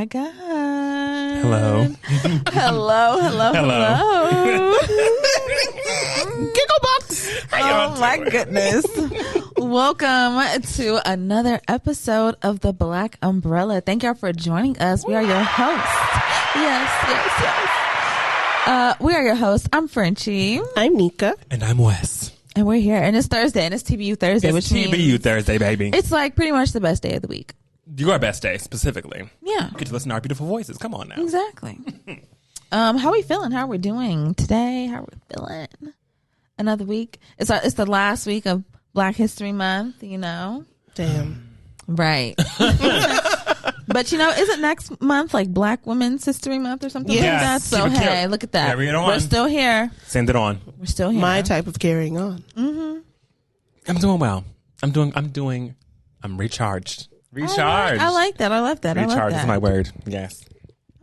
my God. Hello. Hello. Giggle box. Oh my goodness. Welcome to another episode of The Black Umbrella. Thank y'all for joining us. We are your hosts. Yes. We are your hosts. I'm Frenchie. I'm Nika. And I'm Wes. And we're here. And it's Thursday. And it's TBU Thursday. It's which TBU means Thursday, baby. it's like pretty much the best day of the week. Your best day, specifically. Yeah. You get to listen to our beautiful voices. Come on now. Exactly. How we feeling? How are we doing today? How are we feeling? Another week. It's the last week of Black History Month, you know. Damn. Right. But isn't next month like Black Women's History Month or something like that? So hey, look at that. Carry it on. We're still here. Send it on. We're still here. My type of carrying on. Mm-hmm. I'm doing well. I'm recharged. Recharged. I like that. I love that. Recharged is my word. Yes.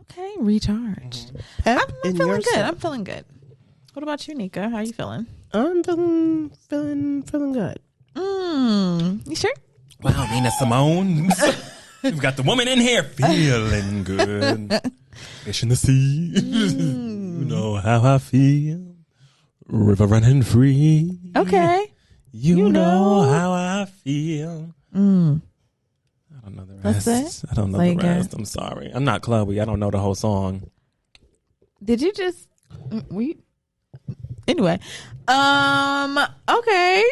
Okay, recharged. Pep I'm in feeling your good. step. I'm feeling good. What about you, Nika? How you feeling? I'm feeling good. You sure? Wow, Nina Simone. We've got the woman in here feeling good. Fish in the sea. You know how I feel. River running free. Okay. You know how I feel. I don't know the rest. That's it? I don't know the rest. I'm sorry. I'm not Chloe. I don't know the whole song. Did you just anyway. Okay.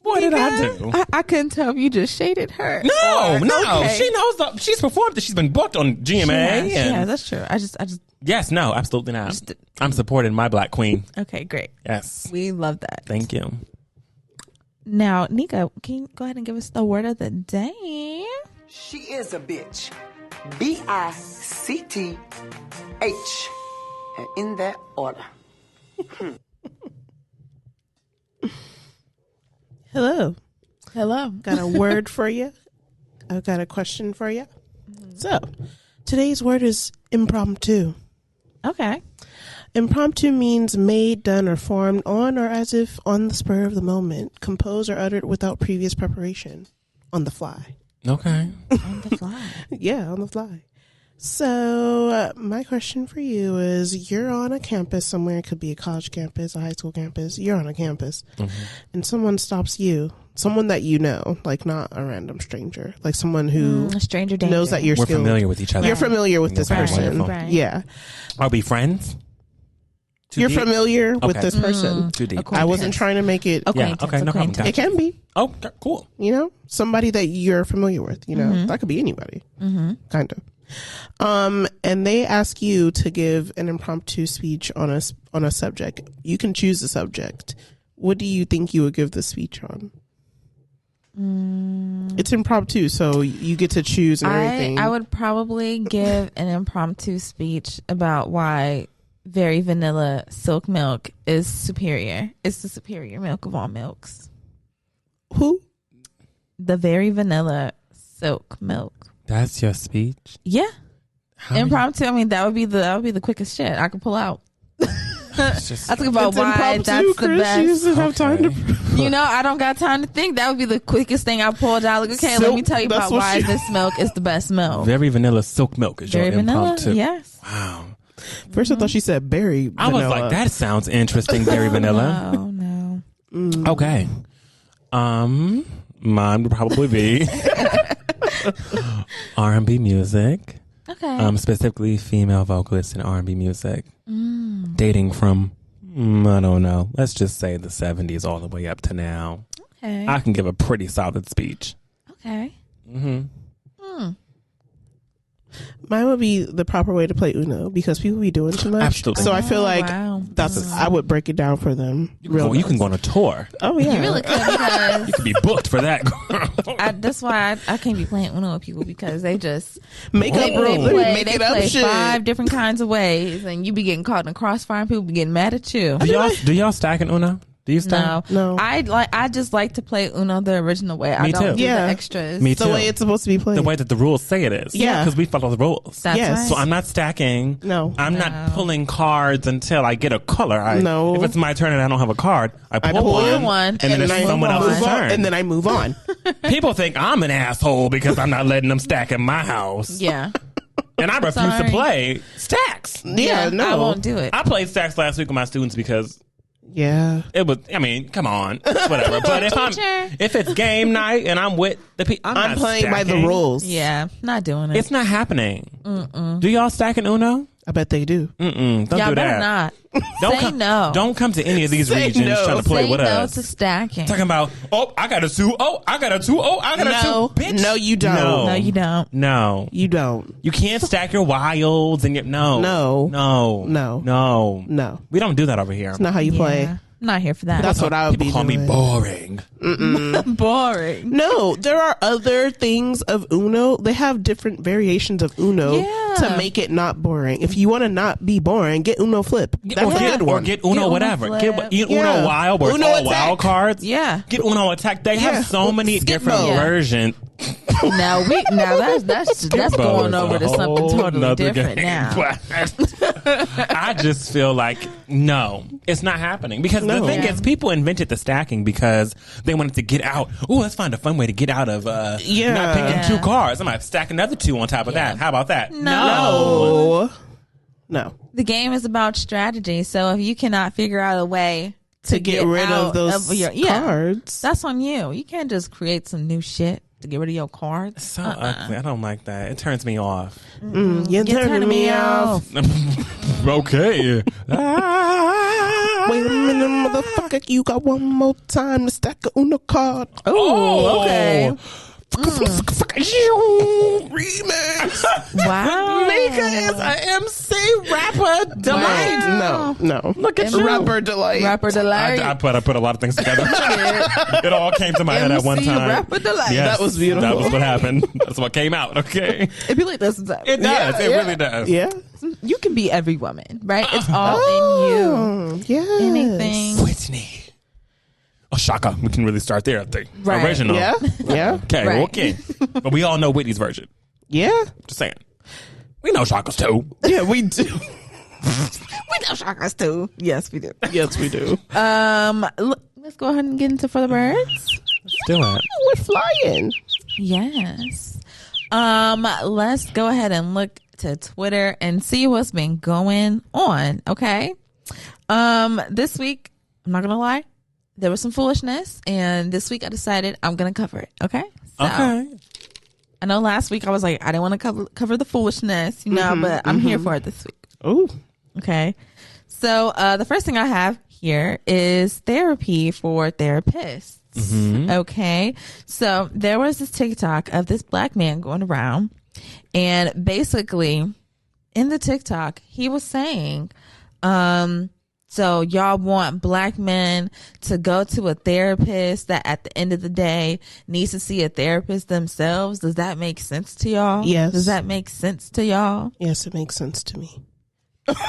What did I do? I couldn't tell if you just shaded her. No. Okay. She knows she's performed. She's been booked on GMA. Yeah, that's true. I just Yes, no, absolutely not. I'm supporting my Black queen. okay, great. Yes. We love that. Thank you. Now, Nika, can you go ahead and give us the word of the day? She is a bitch. BICTH. And in that order. Hello. Hello. Got a word for you. I've got a question for you. So, today's word is impromptu. Okay. Impromptu means made, done, or formed on or as if on the spur of the moment, composed or uttered without previous preparation, on the fly. Okay. On the fly. Yeah, on the fly. So, my question for you is, you're on a campus somewhere. It could be a college campus, a high school campus. You're on a campus, and someone stops you. Someone that you know, like not a random stranger, like someone who A stranger danger. knows that you're We're skilled. familiar with each other. You're familiar with this Okay, person. wonderful. Right. Yeah. Are we friends? Too You're deep? familiar with Okay. this person. Too deep. Okay. I wasn't trying to make it. Okay. Yeah, okay, no problem. Acquaintance. It can be, Oh, cool. somebody that you're familiar with, that could be anybody, kind of. And they ask you to give an impromptu speech on a subject. You can choose the subject. What do you think you would give the speech on? It's impromptu, so you get to choose and everything. I would probably give an impromptu speech about why very vanilla silk milk is superior. It's the superior milk of all milks. Who? The very vanilla silk milk. That's your speech? Yeah. How Impromptu. I mean, that would be the quickest shit I could pull out. It's just, I think about It's why impromptu, that's the Chris. You best. doesn't have time to. I don't got time to think. That would be the quickest thing I pulled out. Like, okay, let me tell you That's about what why she- this milk is the best milk. very vanilla silk milk is Very your vanilla. impromptu. Yes. Wow. First, I thought she said berry. I was vanilla. like, that sounds interesting, very vanilla. No. Okay. Mine would probably be R&B music. Okay. Specifically female vocalists in R&B music. Dating from, I don't know, let's just say the 70s all the way up to now. Okay. I can give a pretty solid speech. Okay. Mine would be the proper way to play Uno because people be doing too much. Absolutely. So I feel like wow. I would break it down for them. You can go on a tour. Oh yeah. You really could because You could be booked for that. that's why I can't be playing Uno with people because they just make they up rules. play, Make they it up play shit. 5 different kinds of ways and you be getting caught in a crossfire and people be getting mad at you. Do y'all stack in Uno? Do you stack? No. I just like to play Uno the original way. I Me don't too. do Yeah. the extras. Me the too. way it's supposed to be played. The way that the rules say it is. Yeah. Because we follow the rules. That's Yes. right. So I'm not stacking. No. I'm not pulling cards until I get a color. No. If it's my turn and I don't have a card, I pull pull one, and then and it's I someone move else's on. turn. and then I move on. People think I'm an asshole because I'm not letting them stack in my house. Yeah. And I refuse to play stacks. Yeah, no. I won't do it. I played stacks last week with my students because Yeah. it was, I mean, come on. Whatever. But if it's game night and I'm with the people, I'm not playing by the stacking. rules. Yeah, not doing it. It's not happening. Do y'all stack in Uno? I bet they do. Don't Y'all do better that. not. Don't Say come, no. Don't come to any of these Say regions no. trying to play Say with no us. to stacking. Talking about, I got a 2. Oh, I got a 2. Oh, I got a 2. Bitch. No, you don't. No. No, you don't. No. You don't. You can't stack your wilds and your, no. No. No. No. No. No. We don't do that over here. It's not how you play. Yeah, I'm not here for that. That's what I would People be call me doing. boring. boring. No, there are other things of Uno. They have different variations of Uno Yeah. to make it not boring. If you want to not be boring, get Uno Flip. That's a good one. Or get Uno Uno whatever. Flip. Get Yeah. Uno Wild where Uno it's all Attack. wild cards. Yeah. Get Uno Attack. They Yeah. have so many Skip different mode. versions. Now that's going over to something totally different now. I just feel like no, it's not happening because the No. thing Yeah. is, people invented the stacking because they wanted to get out. Oh, let's find a fun way to get out of not picking Yeah. 2 cards. I might stack another 2 on top of that. How about that? No. No. The game is about strategy. So if you cannot figure out a way To get rid of out those your, cards. that's on you. You can't just create some new shit to get rid of your cards. So ugly. I don't like that. It turns me off. You're turning me off. Okay. Wait a minute, motherfucker. You got one more time to stack a Uno card. Oh, okay. Remix. Wow. Nika is a MC rapper delight. Wow. No. Look at you. Rapper delight. Rapper delight. I put a lot of things together. It all came to my head at one MC time. Rapper delight. Yes, That was beautiful. That was what happened. That's what came out. Okay, It'd be like that sometimes. it does. It really does. Yeah. You can be every woman, right? It's all in you. Yeah. Anything. Whitney. Oh, Shaka. We can really start there. I think Right. original. Yeah. Yeah. Okay. Right. Okay. But we all know Whitney's version. Yeah. Just saying. We know Shaka's too. Yeah, we do. We know chakras too. Yes, we do. Yes, we do. Let's go ahead and get into For the Birds. Do it. We're flying. Yes. Let's go ahead and look to Twitter and see what's been going on. Okay. This week, I'm not gonna lie, there was some foolishness, and this week I decided I'm gonna cover it. Okay. So, Okay. I know last week I was like, I didn't want to cover the foolishness, you know, but I'm here for it this week. Oh. Okay. So the first thing I have here is therapy for therapists. Okay. So there was this TikTok of this black man going around, and basically in the TikTok, he was saying, so y'all want black men to go to a therapist that at the end of the day needs to see a therapist themselves? Does that make sense to y'all? Yes. Does that make sense to y'all? Yes, it makes sense to me.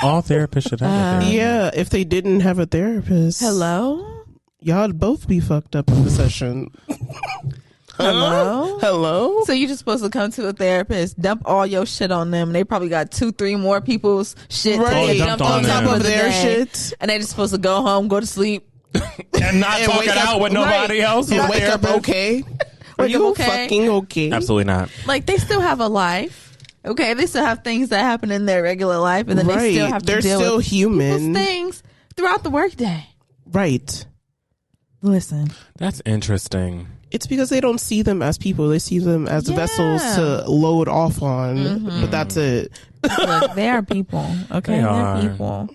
All therapists should have a therapist. Yeah, if they didn't have a therapist, Hello? y'all'd both be fucked up in the session. Hello? Hello? So you just supposed to come to a therapist, dump all your shit on them. They probably got 2-3 more people's shit Right. to get Dumped dumped on on them. top of of their their shit. shit. And they just supposed to go home, go to sleep. And not And talking wake up- out with nobody right. else. And who's a wake up therapist. okay. Are Wake up you okay. fucking okay? Absolutely not. Like, they still have a life. Okay, they still have things that happen in their regular life, and then they still have to They're deal still with human. people's things throughout the workday. Right. Listen, That's interesting. It's because they don't see them as people. They see them as vessels to load off on. But that's it. look, they are people. Okay, They they're are. people.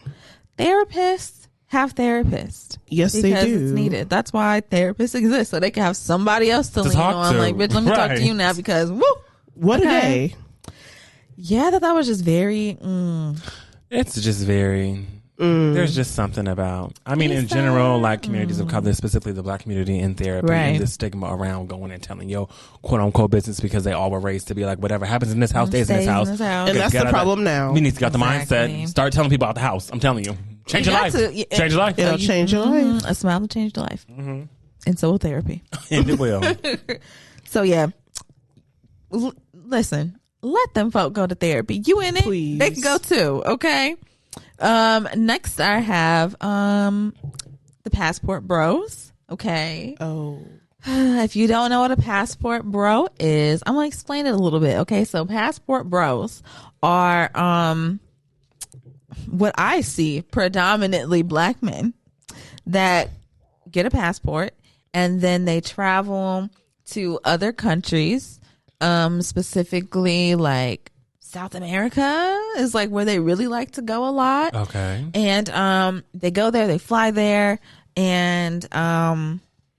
Therapists have therapists. Yes, they Because do. it's needed. That's why therapists exist, so they can have somebody else to lean talk on. to. Like, bitch, let me talk Right. to you now because woo. What Okay. a day. Yeah, that was just very. It's just very. There's just something about. I mean, in general, like communities of color, specifically the black community in therapy, Right. and the stigma around going and telling your quote unquote business because they all were raised to be like whatever happens in this house stays in this house. And Okay, that's get the out of problem that. now. We need to get out the Exactly. mindset. Start telling people about the house. I'm telling you, change your got life. to- yeah. Change your life. It'll change your life. A smile will change the life, and so will therapy. And it will. So yeah, listen, let them folk go to therapy. You in it? Please. They can go too. Okay. Next I have the Passport Bros. Okay. Oh. If you don't know what a passport bro is, I'm gonna explain it a little bit. Okay, so passport bros are what I see predominantly black men that get a passport and then they travel to other countries, specifically like South America is like where they really like to go a lot. Okay. And they go there, they fly there, and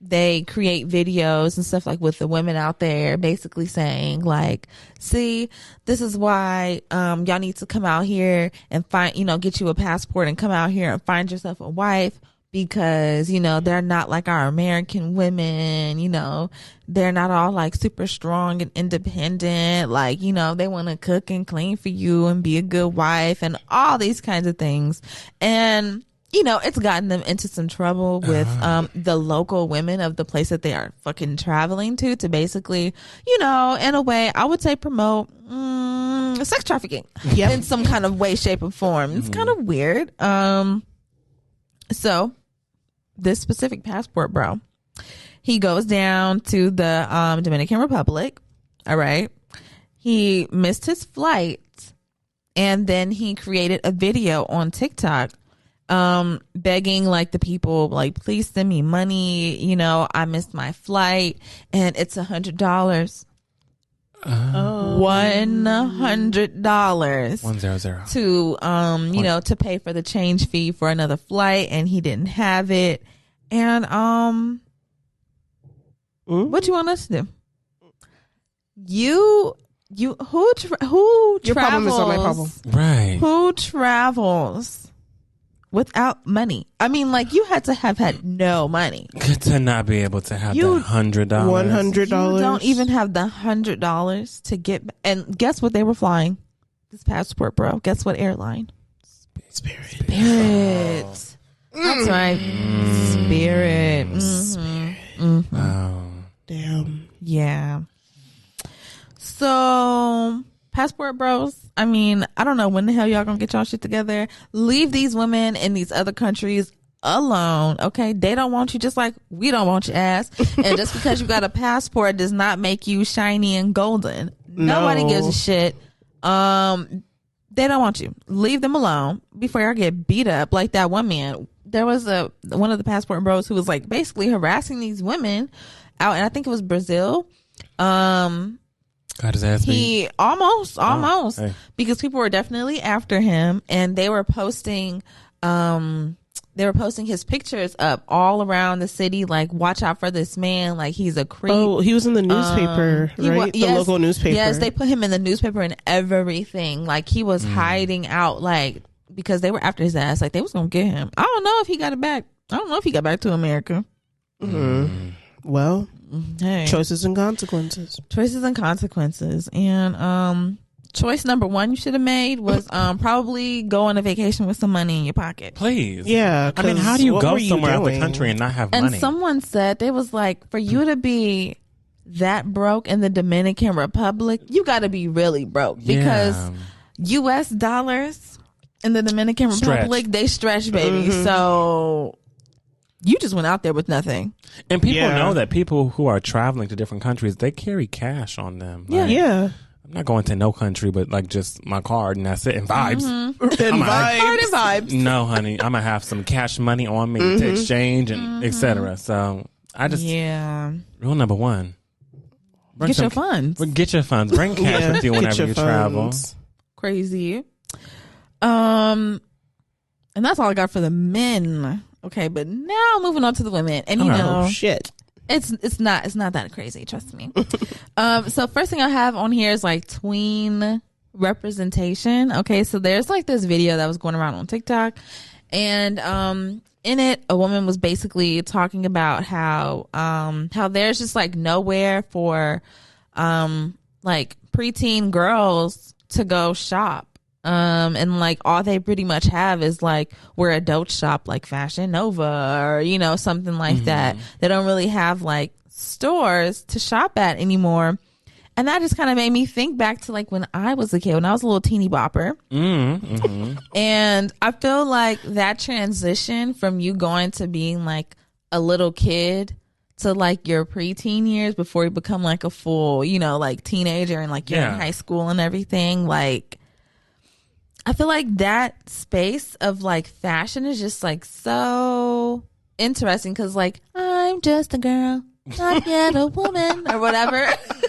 they create videos and stuff like with the women out there basically saying like, see, this is why y'all need to come out here and find, get you a passport and come out here and find yourself a wife, because they're not like our American women. They're not all like super strong and independent, like they want to cook and clean for you and be a good wife and all these kinds of things. And it's gotten them into some trouble with the local women of the place that they are fucking traveling to basically, in a way, I would say promote sex trafficking in some kind of way, shape, or form. It's kind of weird. So this specific passport bro, he goes down to the Dominican Republic. All right. He missed his flight, and then he created a video on TikTok begging like the people, like, please send me money, I missed my flight and it's $100. $100 100 to to pay for the change fee for another flight, and he didn't have it. And what you want us to do? Who Your travels? problem is not my problem. Right. Who travels without money? I mean, like, you had to have had no money. Good to not be able to have that $100. $100. You don't even have the $100 to get. And guess what they were flying? This passport bro. Guess what airline? Spirit. That's right. Spirit. Wow. Damn. Yeah. So, passport bros, I mean, I don't know when the hell y'all gonna get y'all shit together. Leave these women in these other countries alone, okay? They don't want you, just like we don't want your ass. And just because you got a passport does not make you shiny and golden. Nobody gives a shit. They don't want you. Leave them alone before y'all get beat up like that one man. There was one of the passport bros who was like basically harassing these women out, and I think it was Brazil. Got his ass beat. He almost hey. because people were definitely after him, and they were posting his pictures up all around the city, like, watch out for this man, like he's a creep. Oh, he was in the newspaper, right? The local newspaper. Yes, they put him in the newspaper and everything. Like, he was hiding out, like, because they were after his ass, like they was gonna get him. I don't know if he got it back. I don't know if he got back to America. Well, hey, choices and consequences. And choice number one you should have made was probably go on a vacation with some money in your pocket. Please. Yeah. I mean, how do you go somewhere out the country and not have money? And someone said, they was like, for you to be that broke in the Dominican Republic, you got to be really broke, because US dollars in the Dominican Republic, they stretch, baby. So you just went out there with nothing. And people know that people who are traveling to different countries, they carry cash on them. Yeah. Like, yeah. I'm not going to no country, but like just my card and that's it. And vibes. Card and vibes. No, honey. I'm going to have some cash money on me to exchange and etc. So I just, rule number one. Get your funds. Get your funds. Bring cash with you whenever you travel. Crazy. And that's all I got for the men. Okay, but now moving on to the women. And you know, shit. It's not that crazy, trust me. So first thing I have on here is like tween representation. Okay, so there's like this video that was going around on TikTok, and in it a woman was basically talking about how there's just like nowhere for like preteen girls to go shop. And like all they pretty much have is like where adults shop, like Fashion Nova or, you know, something like that. They don't really have like stores to shop at anymore. And that just kind of made me think back to like when I was a kid, when I was a little teeny bopper. And I feel like that transition from you going to being like a little kid to like your preteen years before you become like a full, you know, like teenager and like you're in high school and everything. Like, I feel like that space of like fashion is just like so interesting because like I'm just a girl, not yet a woman or whatever.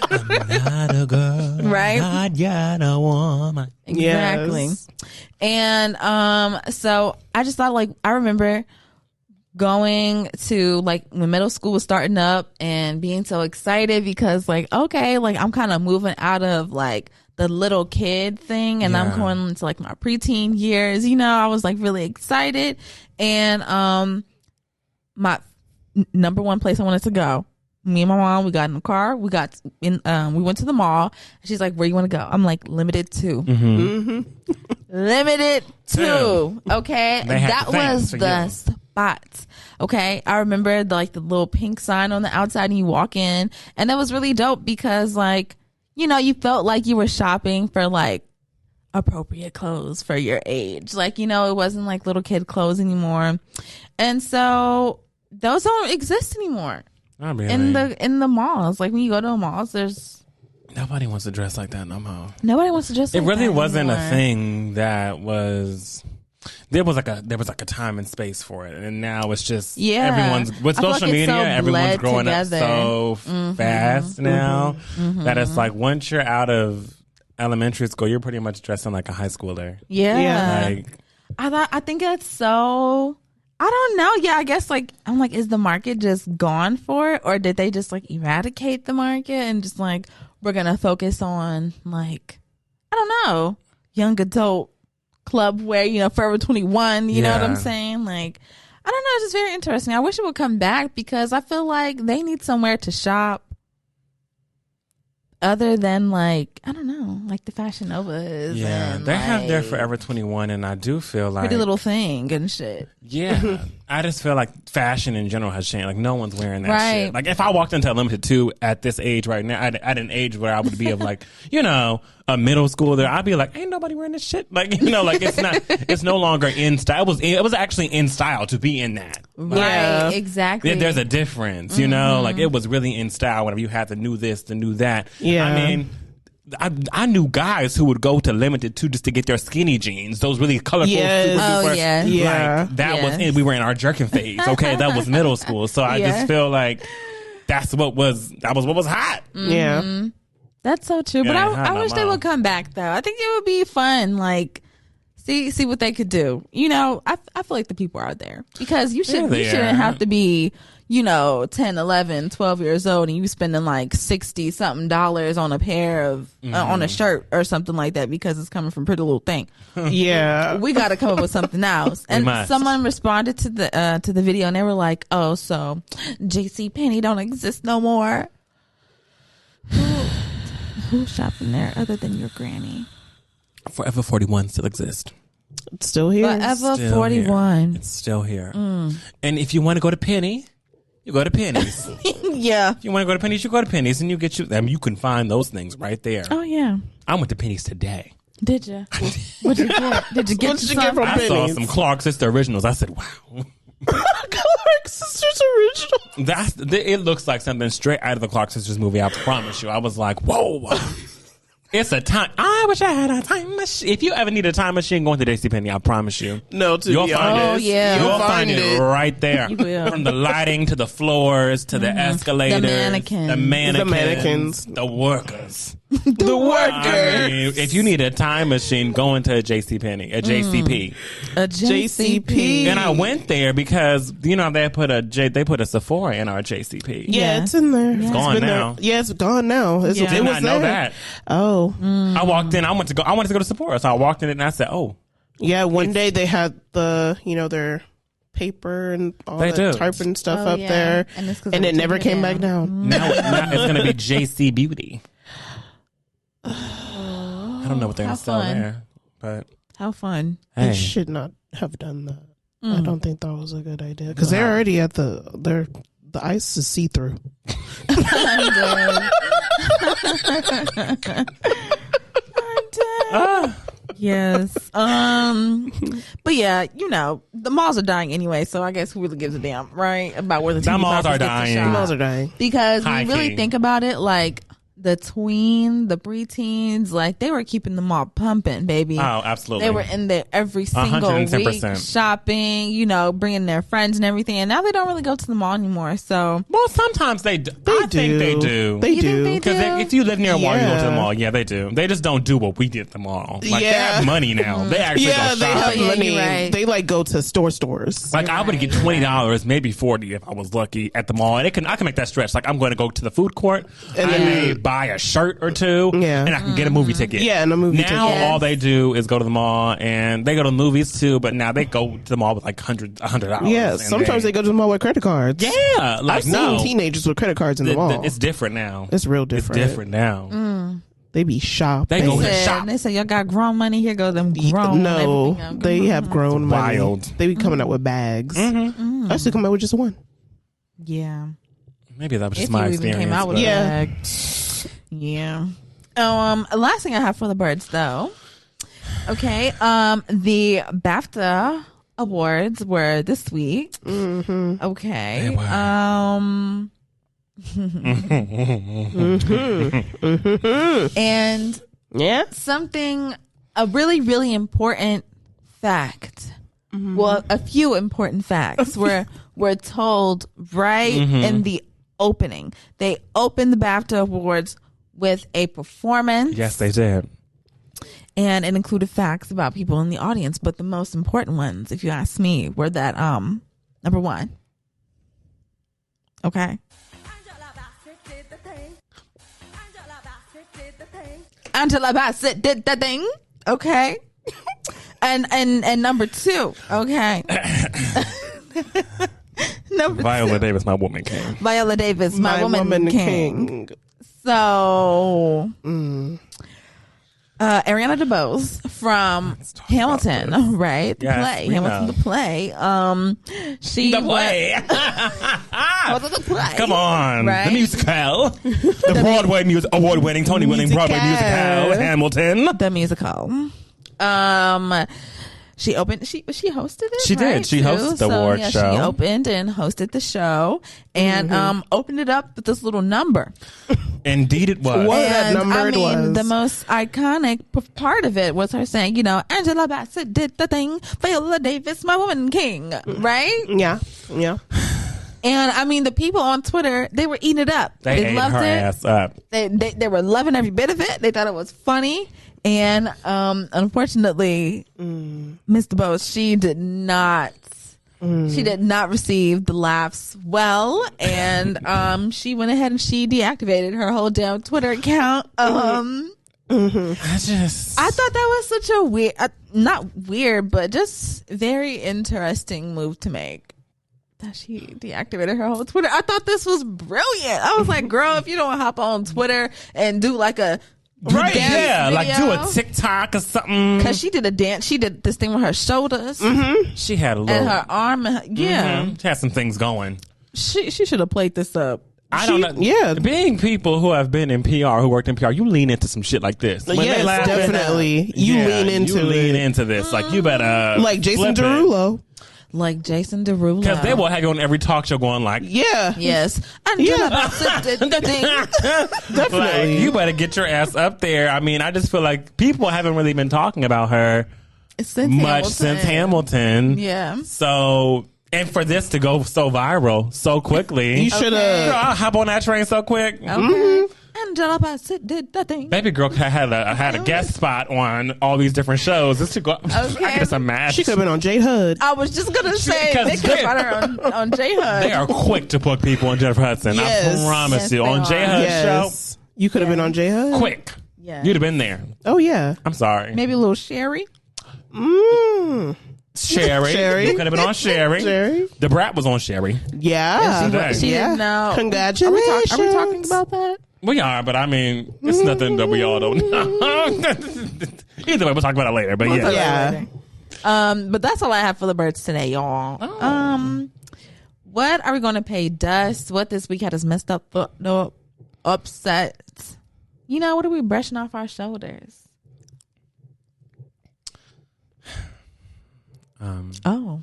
I'm not a girl, right? Not yet a woman. Exactly. Yes. And so I just thought like I remember going to like when middle school was starting up and being so excited because like okay, like I'm kind of moving out of like the little kid thing and I'm going into like my preteen years, you know. I was like really excited and my number one place I wanted to go, me and my mom, we got in the car, we went to the mall. She's like, where you want to go? I'm like, limited to. Limited to. Okay. That was the spot. Okay. I remember the little pink sign on the outside and you walk in and that was really dope because like, you know, you felt like you were shopping for like appropriate clothes for your age. Like, you know, it wasn't like little kid clothes anymore. And so those don't exist anymore. Not really. In the malls. Like when you go to the malls, there's nobody wants to dress like that no more. Nobody wants to dress like that. It really wasn't anymore. a thing that was there was like a time and space for it. And now it's just everyone's with social media, everyone's growing up so fast now that it's like once you're out of elementary school, you're pretty much dressing like a high schooler. Yeah. Like I think it's so I don't know. Yeah, I guess like I'm like, is the market just gone for it, or did they just like eradicate the market and just like we're gonna focus on like I don't know, young adult club wear, you know, Forever 21. You know what I'm saying? Like I don't know. It's just very interesting. I wish it would come back because I feel like they need somewhere to shop other than like I don't know, like the Fashion Novas. Yeah, and they have like their Forever 21, and I do feel like Pretty Little Thing and shit. Yeah, I just feel like fashion in general has changed. Like no one's wearing that Right. shit. Like if I walked into a Limited 2 at this age right now, at an age where I would be of like, you know, a middle schooler, I'd be like, ain't nobody wearing this shit. Like, you know, like it's no longer in style. It was actually in style to be in that. Like, Right, exactly. there's a difference, you know. Like it was really in style whenever you had the new this, the new that. Yeah. I mean, I knew guys who would go to Limited 2 just to get their skinny jeans, those really colorful. Yes. super Oh, duper, yeah. Yeah. Like, that Yes. was we were in our jerkin phase. Okay, that was middle school. So I just feel like that was what was hot. Yeah. That's so true. But Yeah, I wish they would come back though. I think it would be fun. Like see what they could do. You know, I feel like the people are there because you shouldn't have to be, you know, 10, 11, 12 years old and you spending like $60 something on a pair of on a shirt or something like that because it's coming from Pretty Little Thing. Yeah. We got to come up with something else. And must. someone responded to the video and they were like, "Oh, so JCPenney don't exist no more." Who's shopping there other than your granny? Forever 41 still exists. It's still here. Forever Still 41. here. It's still here. And if you want to go to Penny, you go to Penny's. Yeah. If you want to go to Penny's, you go to Penny's, and you can find those things right there. Oh yeah. I went to Penny's today. Did you? What'd you get? Did you get What'd you get from I saw Penny's? some Clark Sister Originals. I said, wow. Clark Sisters original. It looks like something straight out of the Clark Sisters movie. I promise you. I was like, whoa. It's a time. I wish I had a time machine. If you ever need a time machine, going to JCPenney, I promise you. No, to You'll be find honest, it. Oh, yeah. You'll find it right there. You will. From the lighting to the floors to the escalators, The mannequins. the workers. The workers. I mean, if you need a time machine, go into a JCPenney, a JCP. a JCP. And I went there because you know they put a Sephora in our JCP. Yeah, it's in there. It's gone been now. There. Yeah, it's gone now. Yeah. Did not know that. Oh, I walked in. I wanted to go to Sephora, so I walked in and I said, "Oh, yeah." One day they had their paper and all They that do. tarping stuff Oh, up yeah. there, And it's 'cause and they it never took it came down. back down. now it's going to be JC Beauty." I don't know what they're How going to sell fun. there, but How fun. They hey, should not have done that. I don't think that was a good idea because they're already at the ice is see through. I'm dead. I'm dead. Yes. But yeah, you know, the malls are dying anyway, so I guess who really gives a damn, right? About where the TV malls are get to dying. shop. The malls are dying. Because when High you really key. think about it, like the preteens, like they were keeping the mall pumping, baby. Oh, absolutely. They were in there every single 110%. week shopping, you know, bringing their friends and everything. And now they don't really go to the mall anymore. So Well, sometimes they do. I think they do. They You think do. they Because do? if you live near a mall, you go to the Yeah. mall. Yeah, they do. They just don't do what we did at the mall. Like, they Yeah. have money now. They actually Yeah, go they shop. have yeah, money. you're right. They like go to stores. Like, I would get $20, maybe $40 if I was lucky at the mall. And I can make that stretch. Like, I'm going to go to the food court. And I then- may buy a shirt or two. Yeah. And I can get a movie ticket. Yeah, and a movie now, ticket. all they do is go to the mall. And they go to movies, too. But now they go to the mall with like $100. Yeah, and sometimes they go to the mall with credit cards. Yeah. Like, I've seen no. teenagers with credit cards in the mall. It's different now. It's real It's different. different now. They be shopping. They go to said, shop. they said, y'all got grown money. Here go them grown. No, everything. they have grown money. Wild. They be coming out with bags. I used to come out with just one. Yeah. Maybe that was just If my you even experience. came out with but- a Yeah. bag. Yeah. Last thing I have for the birds, though. Okay. The BAFTA awards were this week. Okay. They were. And Yeah. a really, really important fact. Well, a few important facts were told right in the opening. They opened the BAFTA awards with a performance. Yes, they did. And it included facts about people in the audience, but the most important ones, if you ask me, were that number one. Okay. Angela Bassett did the thing. Okay. And number two. Okay. Number Viola two. Davis, my woman king. Viola Davis, my woman king. So, Ariana DeBose from Hamilton, right? The Yes, play, we Hamilton, know. the play. She The play. Hamilton, the play. Come on. Right? The musical. The Broadway award-winning, Tony-winning Broadway musical, Hamilton. The musical. She opened. She hosted it. She did. right, She too? hosted the award She show. opened and hosted the show, and opened it up with this little number. Indeed it was. What? that And number I it mean, was. the most iconic part of it was her saying, you know, Angela Bassett did the thing, Viola Davis, my woman king, right? Yeah. Yeah. And I mean, the people on Twitter, they were eating it up. They ate loved her it. ass up. They were loving every bit of it. They thought it was funny. And unfortunately, Miss DeBose, she did not receive the laughs well, and she went ahead and she deactivated her whole damn Twitter account. I I thought that was such a weird, not weird, but just very interesting move to make. That she deactivated her whole Twitter. I thought this was brilliant. I was like, girl, if you don't hop on Twitter and do like a Right, dance yeah. Like do video. a TikTok or something. Because she did a dance. She did this thing with her shoulders She had a little. and her arm. And yeah. She had some things going. She should have played this up. I don't know. yeah. Being people who have been in PR, who worked in PR, you lean into some shit like this. When they Yes, laugh, definitely. You lean into you lean it. into this. Like you better Like Jason flip it. Derulo. Like Jason Derulo. Because they will have you on every talk show going like, Yeah. Yes. Angela Bassett did the thing. like, you better get your ass up there. I mean, I just feel like people haven't really been talking about her much since Hamilton. Yeah. So, and for this to go so viral so quickly, You should Girl, have. I'll hop on that train so quick. Okay. Angela Bassett did the thing. Baby girl had a guest spot on all these different shows. This should go. I can just imagine. She could have been on Jade Hud. I was just gonna say Because they could have got her on J HUD. They are quick to put people on Jennifer Hudson. Yes. I promise Yes, you. they On are. J HUD Yes. You could have been on Jade show, Hud. quick. Yeah. You'd have been there. Oh, yeah. I'm sorry. Maybe a little Sherry. Sherry. You could have been on Sherry. Sherry. The Brat was on Sherry. Yeah. Today. She Yeah. didn't know. Congratulations. Are we talking about that? We are, but I mean, it's nothing that we all don't know. Either way, we'll talk about it later. But yeah. Yeah. But that's all I have for the birds today, y'all. What are we going to pay Dust? What this week had us messed up, no upset? You know, what are we brushing off our shoulders? Oh.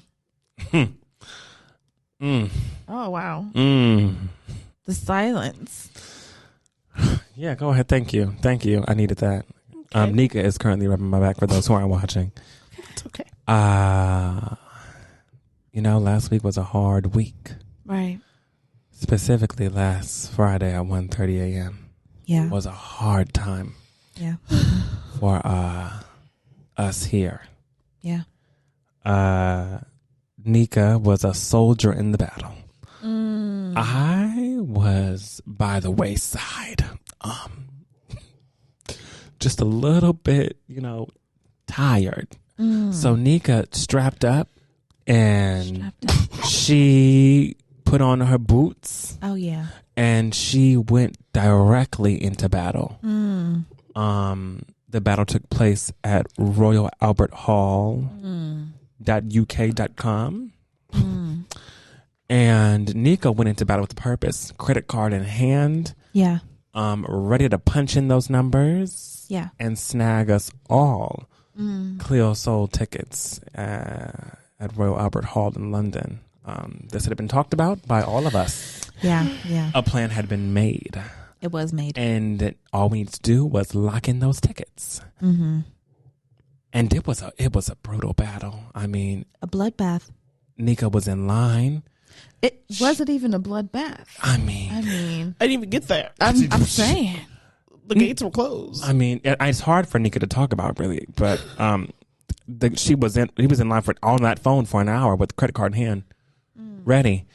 Mm. Oh, wow. Mm. The silence. Yeah, go ahead. Thank you. I needed that. Okay. Nika is currently rubbing my back for those who aren't watching. It's okay. Last week was a hard week. Right. Specifically last Friday at 1:30 a.m. Yeah. was a hard time Yeah. for us here. Yeah. Nika was a soldier in the battle. Mm. I was by the wayside. Just a little bit, tired. So Nika strapped up and she put on her boots. Oh, yeah. And she went directly into battle. Mm. The battle took place at Royal Albert Hall. .uk.com. And Nika went into battle with a purpose, credit card in hand, Yeah. ready to punch in those numbers, Yeah. and snag us all Cleo Soul tickets at Royal Albert Hall in London. This had been talked about by all of us. Yeah. Yeah. A plan had been made, It was made. and all we needed to do was lock in those tickets. Mm-hmm. And it was a brutal battle. I mean, A bloodbath. Nika was in line. It wasn't even a bloodbath. I mean, I didn't even get there. I'm saying. The gates were closed. I mean, it's hard for Nika to talk about, really. But he was in line on that phone for an hour with the credit card in hand, ready,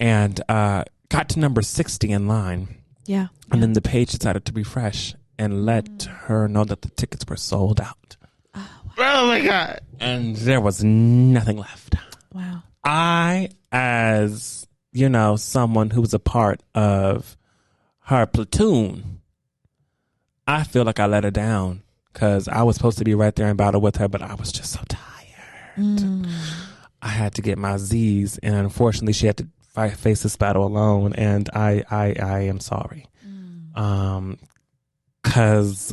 and got to number 60 in line. Yeah. And then the page decided to refresh and let her know that the tickets were sold out. Oh my God. And there was nothing left. Wow. I, as someone who was a part of her platoon, I feel like I let her down because I was supposed to be right there in battle with her, but I was just so tired. I had to get my Z's, and unfortunately, she had to face this battle alone. And I am sorry, because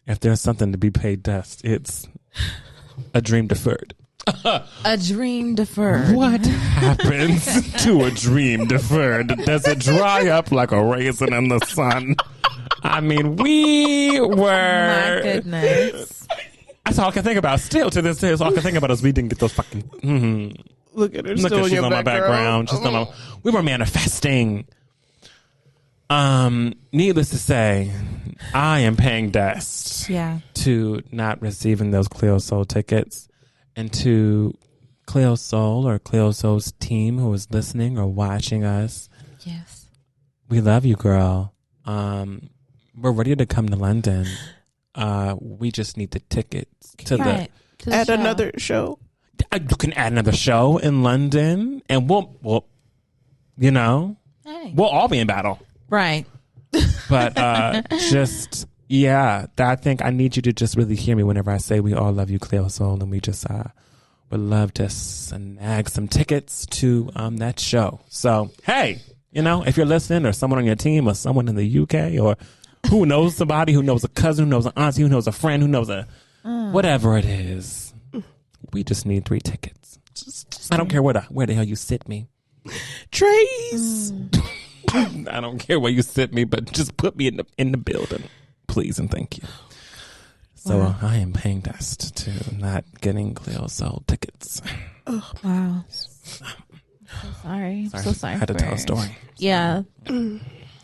if there's something to be paid dust, it's a dream deferred. A dream deferred. What happens to a dream deferred? Does it dry up like a raisin in the sun? I mean, we were... My goodness. That's all I can think about. Still to this day, that's all I can think about is we didn't get those fucking... Look at her. Look Still at in she's your on my background. We were manifesting. Needless to say, I am paying dust to not receiving those Cleo Soul tickets, and to Cleo Soul or Cleo Soul's team who is listening or watching us. Yes. We love you, girl. We're ready to come to London. We just need the tickets to the show. Another show. You can add another show in London, and we'll we'll all be in battle. Right. But I think I need you to just really hear me whenever I say we all love you, Cleo Soul, and we just would love to snag some tickets to that show. So, hey, if you're listening, or someone on your team, or someone in the UK, or who knows somebody, who knows a cousin, who knows an auntie, who knows a friend, who knows whatever it is, we just need 3 tickets. I don't care where the hell you sit me. Trace. I don't care where you sit me, but just put me in the building, please and thank you. So I am paying dust to not getting Cleo Soul tickets. Oh, wow. So sorry. So sorry. I had to tell a story. Yeah.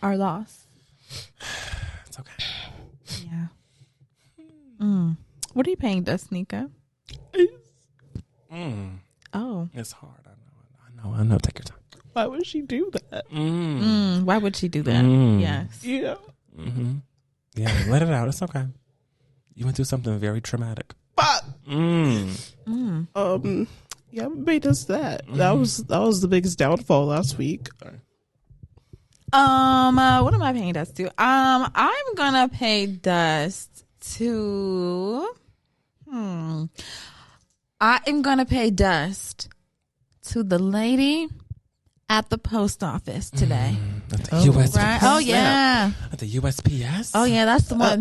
Our loss. It's okay. Yeah. What are you paying dust, Nika? Oh. It's hard. I know. Take your time. Why would she do that? Why would she do that? Yes. Yeah. Yeah, let it out. It's okay. You went through something very traumatic. But yeah, what made us that? That was the biggest downfall last week. What am I paying dust to? I'm gonna pay dust to I am gonna pay dust to the lady at the post office today. At the USPS? Right? Oh, yeah. At the USPS? Oh, yeah, that's the one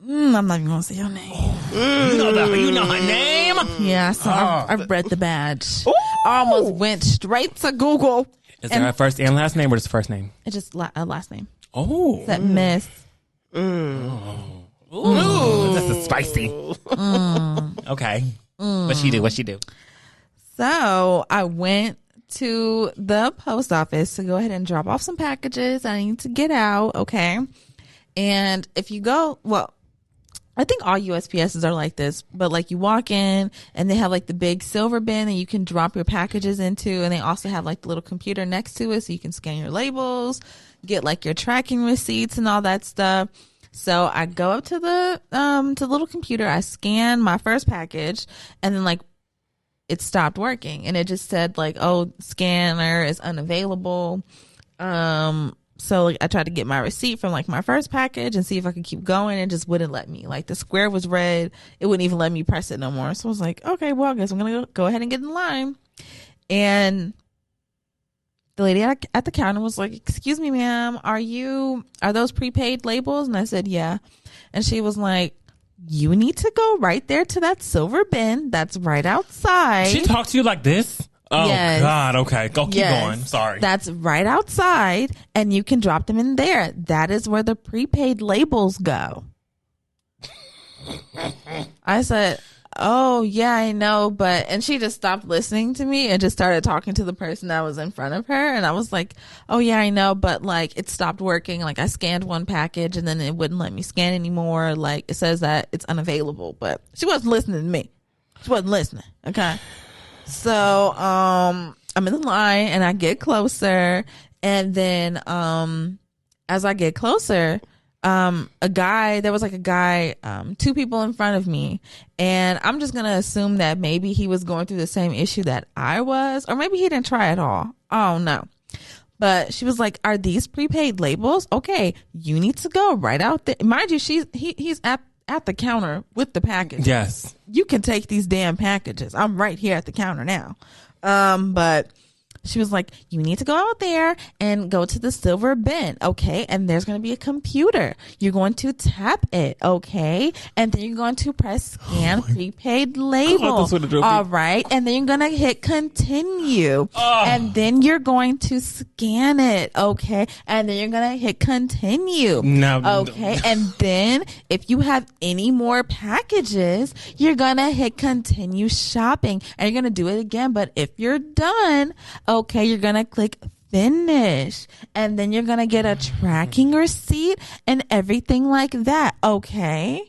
I'm not even gonna say her name. You know her name? Yeah, so I've read the badge. I almost went straight to Google. Is there a first and last name or just first name? It's just a last name. Oh. That Miss. Ooh, this is spicy. Okay. What she do? So I went to the post office to go ahead and drop off some packages I need to get out. Okay. And if you go, well, I think all USPSs are like this, but like you walk in and they have like the big silver bin that you can drop your packages into. And they also have like the little computer next to it so you can scan your labels, get like your tracking receipts and all that stuff. So I go up to the little computer, I scan my first package, and then like it stopped working and it just said like, oh, scanner is unavailable. So like I tried to get my receipt from like my first package and see if I could keep going. It just wouldn't let me. Like the square was red. It wouldn't even let me press it no more. So I was like, okay, well, I guess I'm going to go ahead and get in line. And the lady at the counter was like, excuse me, ma'am, are those prepaid labels? And I said, yeah. And she was like, you need to go right there to that silver bin that's right outside. She talked to you like this? Oh, yes. God. Okay. Keep going. Sorry. That's right outside, and you can drop them in there. That is where the prepaid labels go. I said, oh, yeah, I know. And she just stopped listening to me and just started talking to the person that was in front of her. And I was like, oh, yeah, I know. But like it stopped working. Like I scanned one package and then it wouldn't let me scan anymore. Like it says that it's unavailable. But she wasn't listening to me. She wasn't listening. Okay. So, I'm in the line and I get closer, and then, as I get closer, there was a guy, two people in front of me, and I'm just going to assume that maybe he was going through the same issue that I was, or maybe he didn't try at all. Oh no. But she was like, are these prepaid labels? Okay. You need to go right out there. Mind you, he's at the counter with the package. Yes. You can take these damn packages. I'm right here at the counter now. But she was like, you need to go out there and go to the silver bin. Okay. And there's going to be a computer. You're going to tap it. Okay. And then you're going to press scan prepaid label. All right. And then you're going to hit continue. And then you're going to scan it. Okay. And then you're going to hit continue. Okay. And then if you have any more packages, you're going to hit continue shopping, and you're going to do it again. But if you're done, okay, you're going to click finish, and then you're going to get a tracking receipt and everything like that. Okay.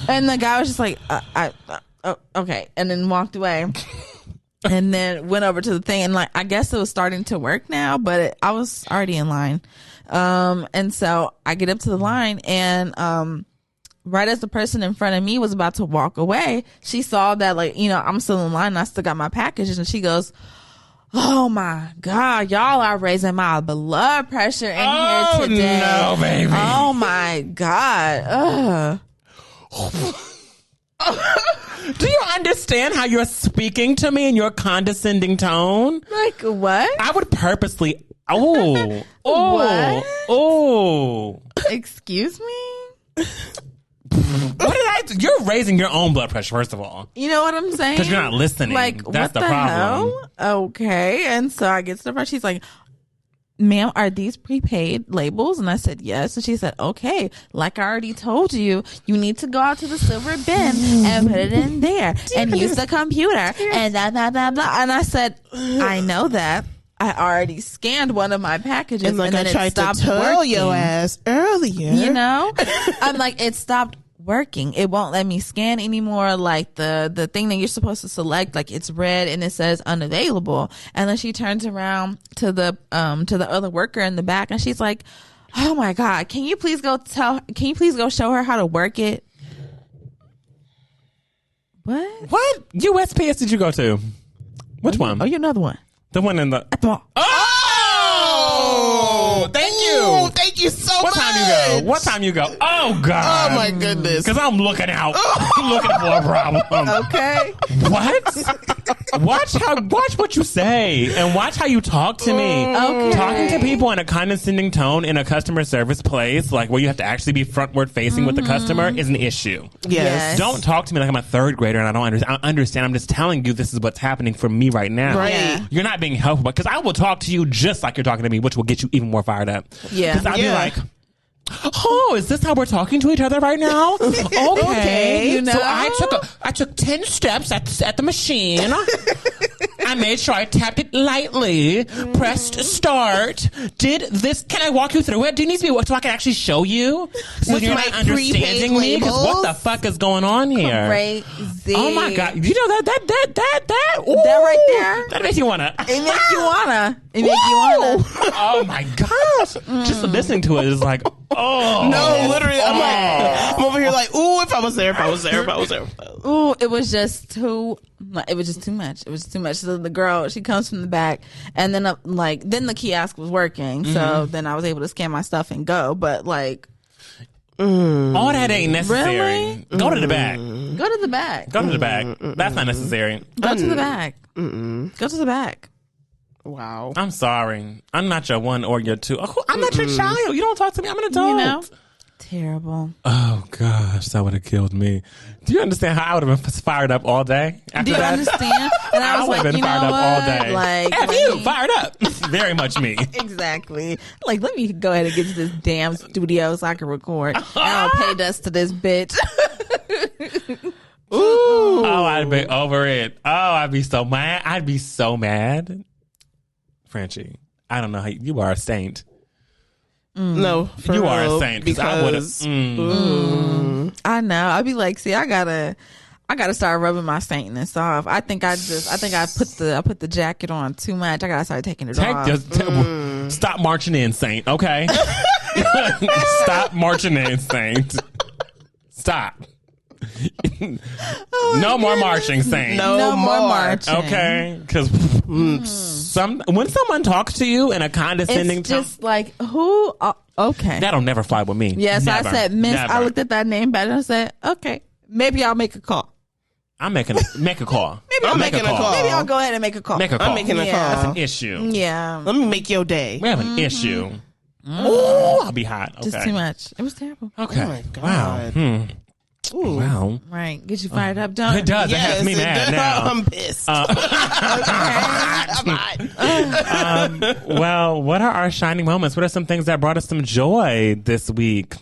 And the guy was just like, okay. And then walked away and then went over to the thing. And like, I guess it was starting to work now, but I was already in line. And so I get up to the line, and, right as the person in front of me was about to walk away, she saw that, like, you know, I'm still in line and I still got my packages, and she goes, oh my God, y'all are raising my blood pressure in here today. Oh no, baby. Oh my God. Do you understand how you're speaking to me in your condescending tone? Like what? I would purposely. What? Excuse me? What did I do? You're raising your own blood pressure, first of all. You know what I'm saying? Because you're not listening. Like, that's what the problem. Hell? Okay. And so I get to the front. She's like, ma'am, are these prepaid labels? And I said, yes. And she said, okay, like I already told you, you need to go out to the silver bin and put it in there and use the computer and blah, blah, blah, blah. And I said, I know that. I already scanned one of my packages, and like then I tried to tell your ass earlier. You know, I'm like, it stopped working. It won't let me scan anymore. Like the thing that you're supposed to select, like it's red and it says unavailable. And then she turns around to the other worker in the back, and she's like, oh my God, can you please go show her how to work it? What USPS did you go to? Which one? Oh, you're another one. The one in the... At the mall. Oh! Thank you. you so What much. time you go? What time you go? Oh, God. Oh, my goodness. Because I'm looking out. I'm looking for a problem. Okay. What? Watch what you say and watch how you talk to me. Okay. Talking to people in a condescending tone in a customer service place, like where you have to actually be frontward facing with the customer, is an issue. Yes. Don't talk to me like I'm a third grader and I don't understand. I'm just telling you this is what's happening for me right now. Right. Yeah. You're not being helpful because I will talk to you just like you're talking to me, which will get you even more fired up. Yeah. Because I'll be like, oh, is this how we're talking to each other right now? Okay. You know? So I took 10 steps at the machine. I made sure I tapped it lightly, pressed start, did this. Can I walk you through it? Do you need to be so I can actually show you? So With you're my not understanding prepaid me? Because what the labels? fuck is going on here? Crazy. Oh my God. You know that ooh, That right there? That makes you wanna. It makes you wanna. It makes you wanna. Oh my gosh. Just listening to it is like, oh. No, literally, I'm over here like, ooh, if I was there. Ooh, it was just too much. It was just too much. So the girl, she comes from the back, and then then the kiosk was working, so then I was able to scan my stuff and go. But like, All that ain't necessary. Really? Go to the back. go to the back. Go to the back. That's not necessary. Go to the back. Go to the back. Wow. I'm sorry. I'm not your one or your two. Oh, I'm not your child. You don't talk to me. I'm an adult. You know, terrible. Oh gosh, that would have killed me. Do you understand how I would have been fired up all day after Do you that? understand? And I was would have like, been you know fired up what? all day. Like, F let you, me- fired up. Very much me. Exactly. Like, let me go ahead and get to this damn studio so I can record. And I'll pay dust to this bitch. Ooh. Oh, I'd be over it. Oh, I'd be so mad. I'd be so mad. Frenchie, I don't know how you are a saint. No, for You are a real, saint because I would have. I know. I'd be like, see, I gotta start rubbing my saintness off. I think I put the jacket on too much. I gotta start taking it off. Stop marching in, saint. Okay. Stop marching in, saint. Stop. No more marching, saint. No more marching. Okay, because when someone talks to you in a condescending It's tone, just like, who? Okay. that'll never fly with me. Yes, Never. I said, Miss. Never. I looked at that name back and I said, okay, maybe I'll make a call. I'm make a call. Maybe I'm I'll make making a call. Maybe I'll go ahead and make a call. Make a call. I'm making a Yeah. call. That's an issue. Yeah. Mm. Let me make your day. We have an issue. Ooh, I'll be hot. Okay. Just too much. It was terrible. Okay. Oh my God. Wow. Wow. Right. Get you fired up, don't It does. It has me it mad does. now. I'm pissed. Well, what are our shining moments? What are some things that brought us some joy this week?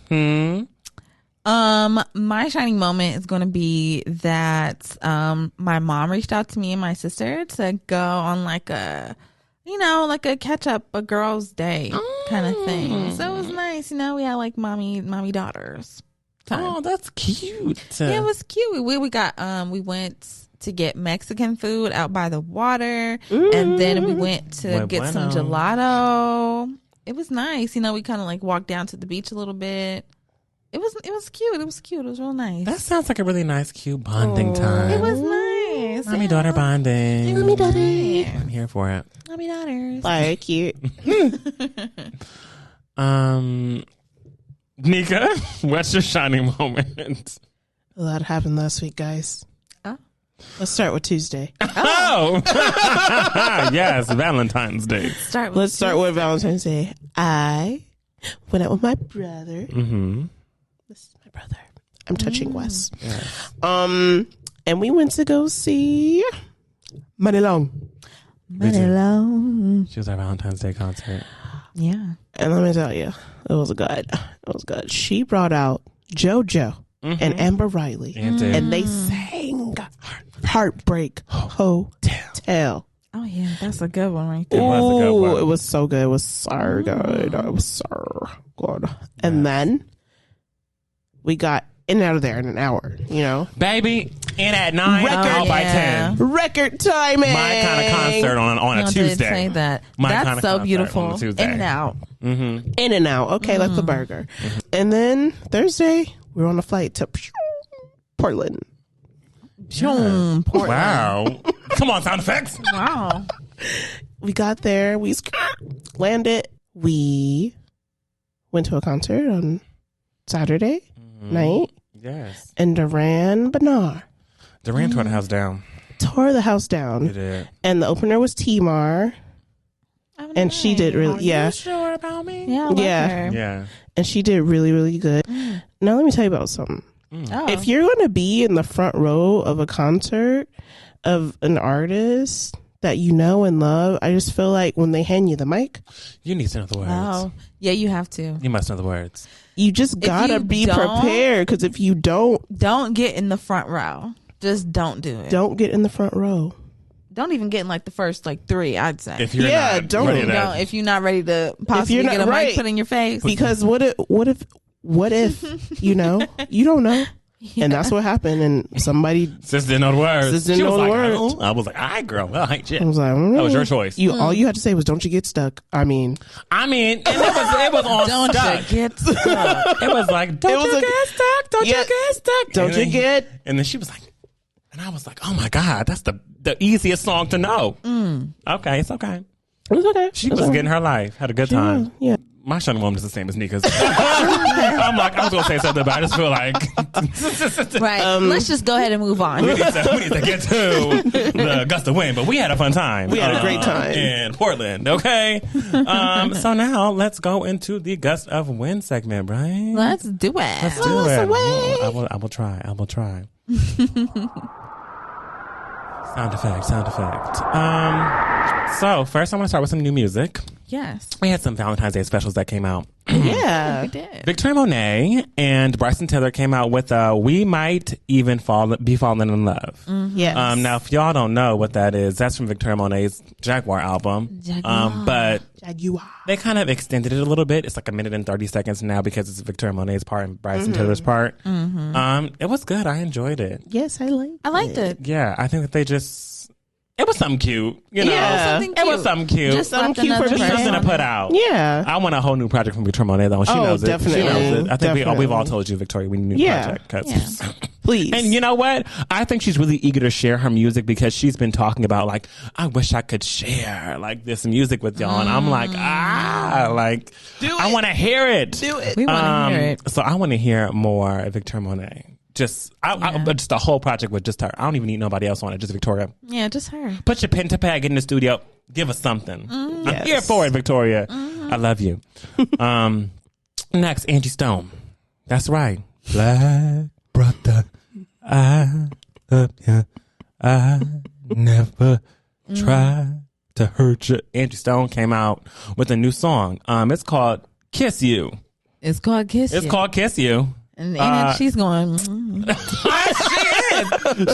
My shining moment is going to be that my mom reached out to me and my sister to go on like a catch up a girls' day kind of thing. So it was nice. We had like mommy daughters time. Oh, that's cute. Yeah, it was cute. We went to get Mexican food out by the water, and then we went to get some gelato. It was nice. We kind of like walked down to the beach a little bit. It was cute. It was cute. It was real nice. That sounds like a really nice, cute bonding time. It was nice. Mommy daughter bonding. Mommy daughter. I'm here for it. Mommy daughters. Like cute. Nika, what's your shining moment? A lot happened last week, guys. Oh. Let's start with Tuesday. Oh, yes, Valentine's Day. Let's start with Valentine's Day. I went out with my brother. Mm-hmm. This is my brother. I'm touching Wes. Yes. And we went to go see Money Long. She was our Valentine's Day concert. Yeah. And let me tell you, it was good. It was good. She brought out JoJo and Amber Riley. And they sang Heartbreak Hotel. Oh yeah, that's a good one right there. It was a good one. It was so good. It was so good. It was so good. And then we got in and out of there in an hour, Baby, in at 9, out by 10. Record timing. My kind of concert on a No, Tuesday. did say that. My That's kind of so concert beautiful. on a Tuesday. In and out. Mm-hmm. In and out. Okay, like the burger. And then Thursday, we were on a flight to Portland. Portland. Wow. Come on, sound effects. Wow. We got there. We landed. We went to a concert on Saturday night. Yes. And Duran Bernard Duran tore the house down. tore the house down. It did. And the opener was T-Mar. And she did really, You sure about me? Yeah, I love her. Yeah. And she did really, really good. Now, let me tell you about something. Oh. If you're going to be in the front row of a concert of an artist that you know and love, I just feel like when they hand you the mic, You need to know the words. Oh, yeah, you have to. You must know the words. you just gotta you be don't- prepared. Because if you don't Get in the front row. Just don't do it. get in the front row. Don't even get in like the first like 3, I'd say. If you're Yeah, not don't. ready to- Don't, if you're not ready to possibly you're not- get a right. mic put in your face. Because what if you know, you don't know. And that's what happened. And somebody Sis didn't know the words. Sis didn't She was know the like, words. I was like, all right, girl. Well, ain't shit. was like, That was your choice. All you had to say was, "Don't you get stuck." I mean, I mean, and it was on Don't stuck. you get stuck. It was like, don't was you like- get stuck? Don't Yeah. you get stuck? Don't And you then- get- And then she was like, and I was like, oh my God, that's the easiest song to know. Okay, it's okay. it was okay. She was getting her life, had a good time. Yeah. My Shunning Woman is the same as Nika's. I'm like, I was going to say something, but I just feel like Right. Let's just go ahead and move on. we need to get to the gust of wind. But we had a fun time. We had a great time. In Portland, okay? So now let's go into the gust of wind segment, right? Let's do it. Let's do it. I will try. Sound effect. So first I want to start with some new music. Yes. We had some Valentine's Day specials that came out. Yeah. We did. Victoria Monáe and Bryson Tiller came out with We Might Even Be Falling in Love. Yes. Now, if y'all don't know what that is, that's from Victoria Monáe's Jaguar album. But they kind of extended it a little bit. It's like 1 minute and 30 seconds now because it's Victoria Monáe's part and Bryson Tiller's part. It was good. I enjoyed it. Yes, I liked it. Yeah, I think that they just... It was something cute, you know. Yeah. It was something cute. Just something left cute for another Just person something to on put it. out. Yeah. I want a whole new project from Victoria Monáe, though. She knows it. definitely. She knows it. I think we've all Definitely. told you, Victoria, we need a new Yeah. project. 'Cause- Please. And you know what? I think she's really eager to share her music because she's been talking about, like, I wish I could share, like, this music with y'all. And I'm like, I want to hear it. Do it. We want to hear it. So I want to hear more Victoria Monáe. Just the whole project with just her. I don't even need nobody else on it. Just Victoria. Yeah, just her. Put your pen to pad, get in the studio, give us something. I'm here for it, Victoria. I love you. Next, Angie Stone. That's right. Black brother, I love you. I never tried to hurt you. Angie Stone came out with a new song. It's called Kiss You. It's called Kiss It's You. called Kiss You. And she's going,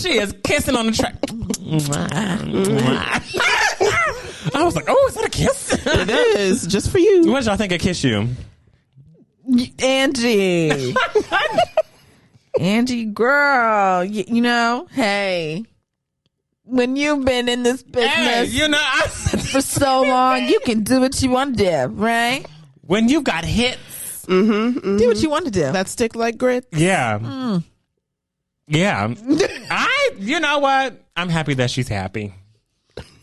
She is kissing on the track. I was like, oh, is that a kiss? It is. Just for you. What did y'all think of Kiss You? Angie. Angie, girl, you know, hey, when you've been in this business for so long, you can do what you want to do, right? When you've got hits. Do what you want to do. That stick like grit. Yeah. Yeah. You know what? I'm happy that she's happy.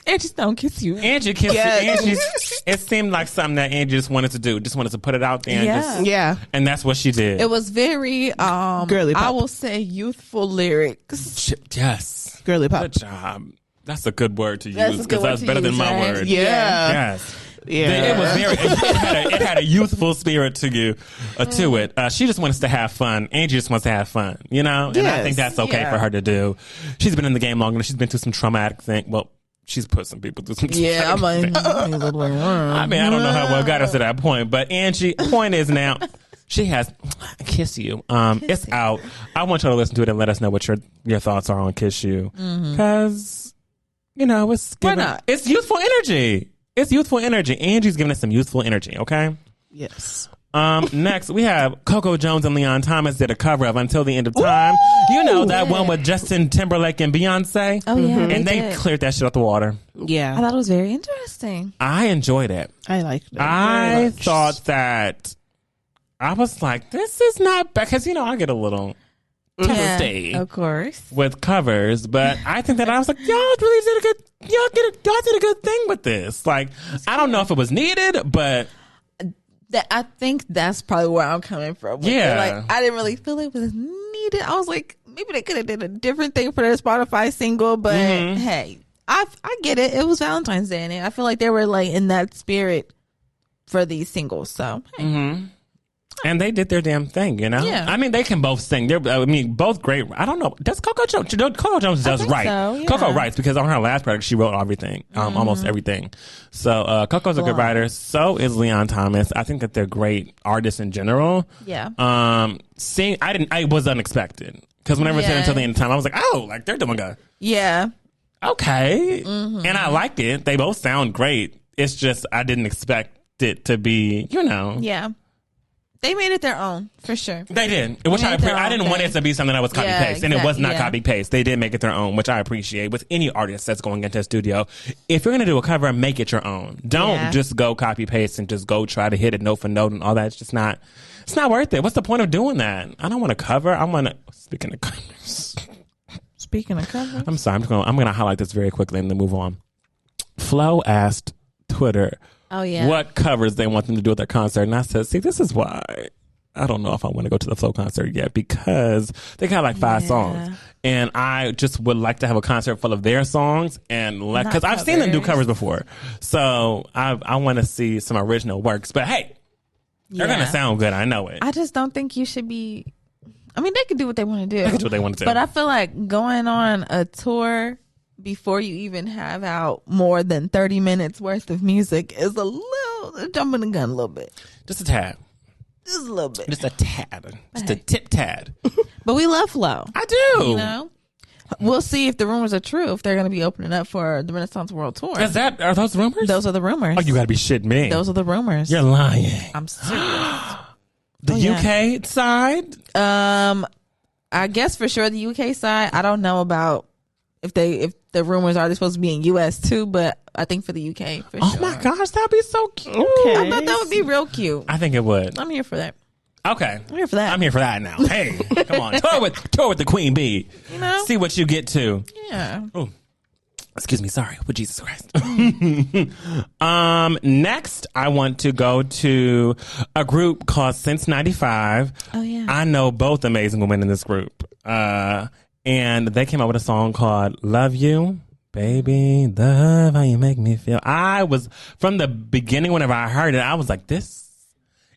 Angie don't kiss you. Angie kissed Yes. Angie. It seemed like something that Angie just wanted to do. Just wanted to put it out there. And Yeah. and that's what she did. It was very, Girly pop. I will say youthful lyrics. Yes. Girly pop. Good job. That's a good word to That's a use good because word that's to better than use, my right? word. Yeah. Yes. Yeah. It was very. It had a youthful spirit to you, to it. She just wants to have fun. Angie just wants to have fun, you know. And I Yes. think that's okay Yeah. for her to do. She's been in the game long enough. She's been through some traumatic thing. Well, she's put some people through some. Yeah, I'm traumatic like, things. I mean, I don't know how well got us to that point, but Angie, point is now. She has Kiss You. It's out. I want you to listen to it and let us know what your thoughts are on Kiss You, because you know it's Why giving, not? it's youthful energy. It's youthful energy. Angie's giving us some youthful energy. Okay. Yes. Next we have CoCo Jones and Leon Thomas did a cover of Until the End of Time. You know that one with Justin Timberlake and Beyonce. oh yeah, And they did. cleared that shit out the water. I Yeah. thought it was very interesting. I enjoyed it. I liked it. very I much. thought that I was like, this is not bad, because you know I get a little testy Of course. with covers, but I think that I was like, y'all really did a good, y'all did a good thing with this. Like, I don't know if it was needed, but That I think that's probably where I'm coming from. Yeah. Like, I didn't really feel it was needed. I was like, maybe they could have did a different thing for their Spotify single, but hey, I get it. It was Valentine's Day, and I feel like they were like in that spirit for these singles. So, hey. And they did their damn thing, you know? Yeah. I mean, they can both sing. They're, I mean, both great. I don't know. Does CoCo Jones? CoCo Jones does think write. so, yeah. CoCo writes because on her last project, she wrote everything, almost everything. So, CoCo's a good writer. So is Leon Thomas. I think that they're great artists in general. Yeah. I was unexpected. Because whenever I said until the end of time, I was like, oh, like they're doing good. Yeah. Okay. And I liked it. They both sound great. It's just, I didn't expect it to be, you know. Yeah. They made it their own, for sure. They did, which I didn't want it to be something that was copy paste, and it was not copy paste. They did make it their own, which I appreciate. With any artist that's going into a studio, if you're going to do a cover, make it your own. Don't just go copy paste and just go try to hit it note for note and all that. It's just not. It's not worth it. What's the point of doing that? I don't want to cover. I want to. Speaking of covers. I'm sorry. I'm going to highlight this very quickly and then move on. Flo asked Twitter. Oh, yeah. What covers they want them to do at their concert. And I said, see, this is why I don't know if I want to go to the Flo concert yet, because they got like 5 songs. And I just would like to have a concert full of their songs. And because I've seen them do covers before. So I want to see some original works. But hey, they're going to sound good. I know it. I just don't think you should be. I mean, they can do what they want to do. They can do what they want to do. But I feel like going on a tour before you even have out more than 30 minutes worth of music is a little jumping the gun a little bit. Just a tad. Just a little bit. Just a tad. Just a tip tad. But we love Flo. I do. You know? We'll see if the rumors are true, if they're going to be opening up for the Renaissance World Tour. Are those rumors? Those are the rumors. Oh, you got to be shitting me. Those are the rumors. You're lying. I'm serious. The UK side? I guess for sure the UK side. I don't know about if the rumors are they supposed to be in US too, but I think for the UK for sure. Oh my gosh, that'd be so cute. Okay. I thought that would be real cute. I think it would. I'm here for that. Okay. I'm here for that. I'm here for that now. Hey, come on. Tour with the Queen Bee. You know? See what you get to. Yeah. Oh. Excuse me, sorry. But Jesus Christ. Next, I want to go to a group called Since 95. Oh, yeah. I know both amazing women in this group. And they came out with a song called Love You. Baby, love how you make me feel. I was, from the beginning, whenever I heard it, I was like, this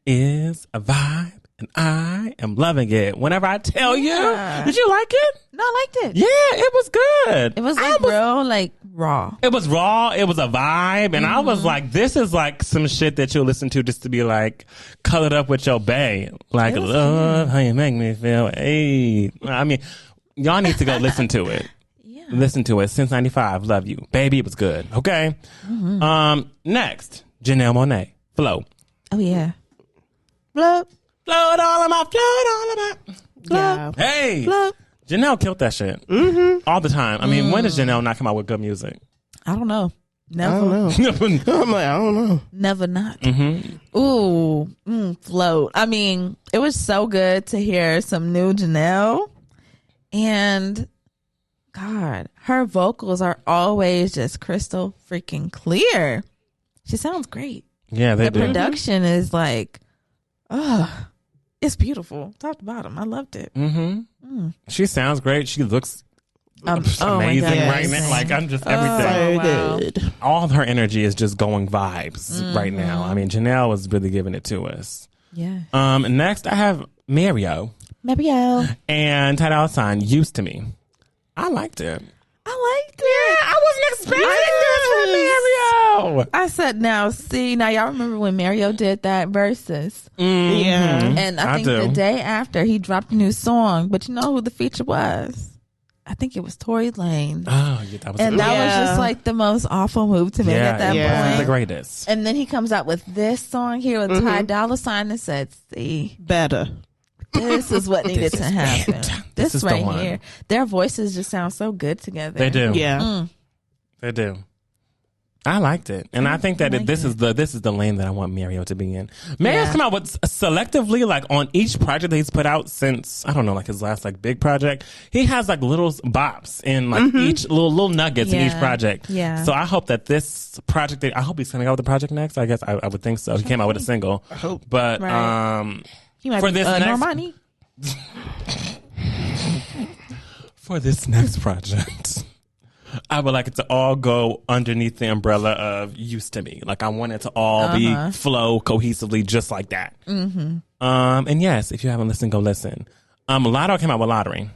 is a vibe. And I am loving it. Whenever I tell you, did you like it? No, I liked it. Yeah, it was good. It was like real, like raw. It was raw. It was a vibe. And I was like, this is like some shit that you'll listen to just to be like colored up with your bae. Like, love how you make me feel. Hey. I mean, y'all need to go listen to it. Yeah. Listen to it. Since 95. Love you. Baby, it was good. Okay. Next, Janelle Monáe. Flo. Oh, yeah. Flow. Flow it all of my. Yeah. Hey. Flow. Janelle killed that shit. All the time. I mean, when does Janelle not come out with good music? I don't know. Never. I don't know. I'm like, I don't know. Never not. Ooh, Float. I mean, it was so good to hear some new Janelle. And God, her vocals are always just crystal freaking clear. She sounds great. Yeah, they do. The production is like, it's beautiful. Top to bottom. I loved it. She sounds great. She looks amazing right now. Like, I'm just everything. Wow. Good. All of her energy is just going vibes right now. I mean, Janelle was really giving it to us. Yeah. Next, I have Mario. Mario. And Ty Sign, Used to Me. I liked it. I liked it. Yeah, I wasn't expecting this from Mario. I said, now y'all remember when Mario did that Versus? Yeah. And I think the day after he dropped a new song, but you know who the feature was? I think it was Tory Lanez. Oh, yeah, that was and that was just like the most awful move to make at that point. The greatest. And then he comes out with this song here with Ty Dolla Sign and said, see, Better. this is what needed to happen. This is right the one. here. Their voices just sound so good together. They do. Yeah. They do. I liked it, and I think that this is the lane that I want Mario to be in. Mario's come out with selectively, like on each project that he's put out since, I don't know, like his last like big project. He has like little bops in like each little nuggets in each project. Yeah. So I hope that this project, I hope he's coming out with the project next. I guess I would think so. He came out with a single. I hope, but he might for be this next Normani. for this next project, I would like it to all go underneath the umbrella of Used to Me. Like I want it to all be flow cohesively just like that. And yes, if you haven't listened, go listen. Latto came out with Lottery.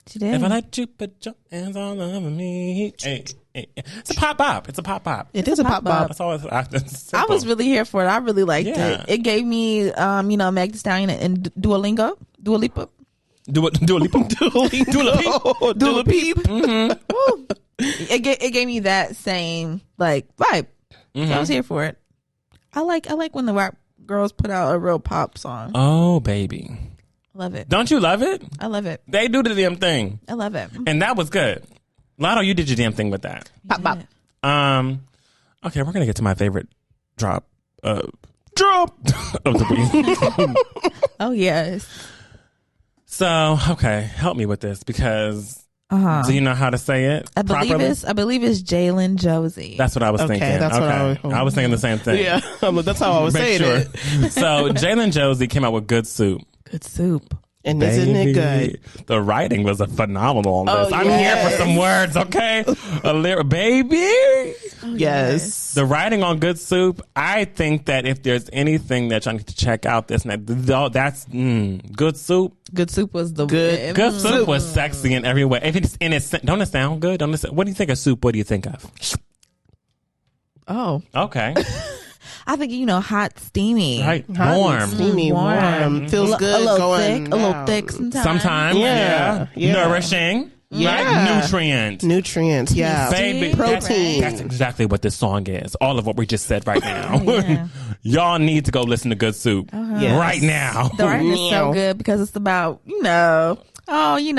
She did. If I let you put your hands all over me. Hey. It's a pop bop. It's a pop bop. It is a pop bop. That's all I was really here for it. I really liked Yeah. it. It gave me, Meg Thee Stallion and Dua Lipa. Dua Lipa. Dula Peep. Woo. It gave me that same like vibe. So I was here for it. I like when the rap girls put out a real pop song. Oh, baby. Love it. Don't you love it? I love it. They do the damn thing. I love it. And that was good. Latto, you did your damn thing with that. Pop bop. Okay, we're gonna get to my favorite drop of the week. Oh yes. So, okay, help me with this because do you know how to say it? I believe it's Jalen Josey. That's what I was thinking. That's what I was thinking the same thing. Yeah, that's how I was saying it. So Jalen Josey came out with Good Soup. Good soup. And isn't it good? The writing was phenomenal on this. I'm yes. here for some words, okay? baby. Yes. The writing on Good Soup, I think that if there's anything that y'all need to check out that's Good Soup. Good soup was the Good Soup was sexy in every way. Don't it sound good? What do you think of soup? What do you think of? Oh. Okay. I think, hot, steamy. Right. Hot, Warm. steamy, warm. Feels good. A little thick sometimes. Sometimes. Yeah. Nourishing. Yeah. Right? Nutrients. Yeah. Baby, protein. That's exactly what this song is. All of what we just said right now. Yeah. Y'all need to go listen to Good Soup Yes. right now. The writing is so good because it's about, when you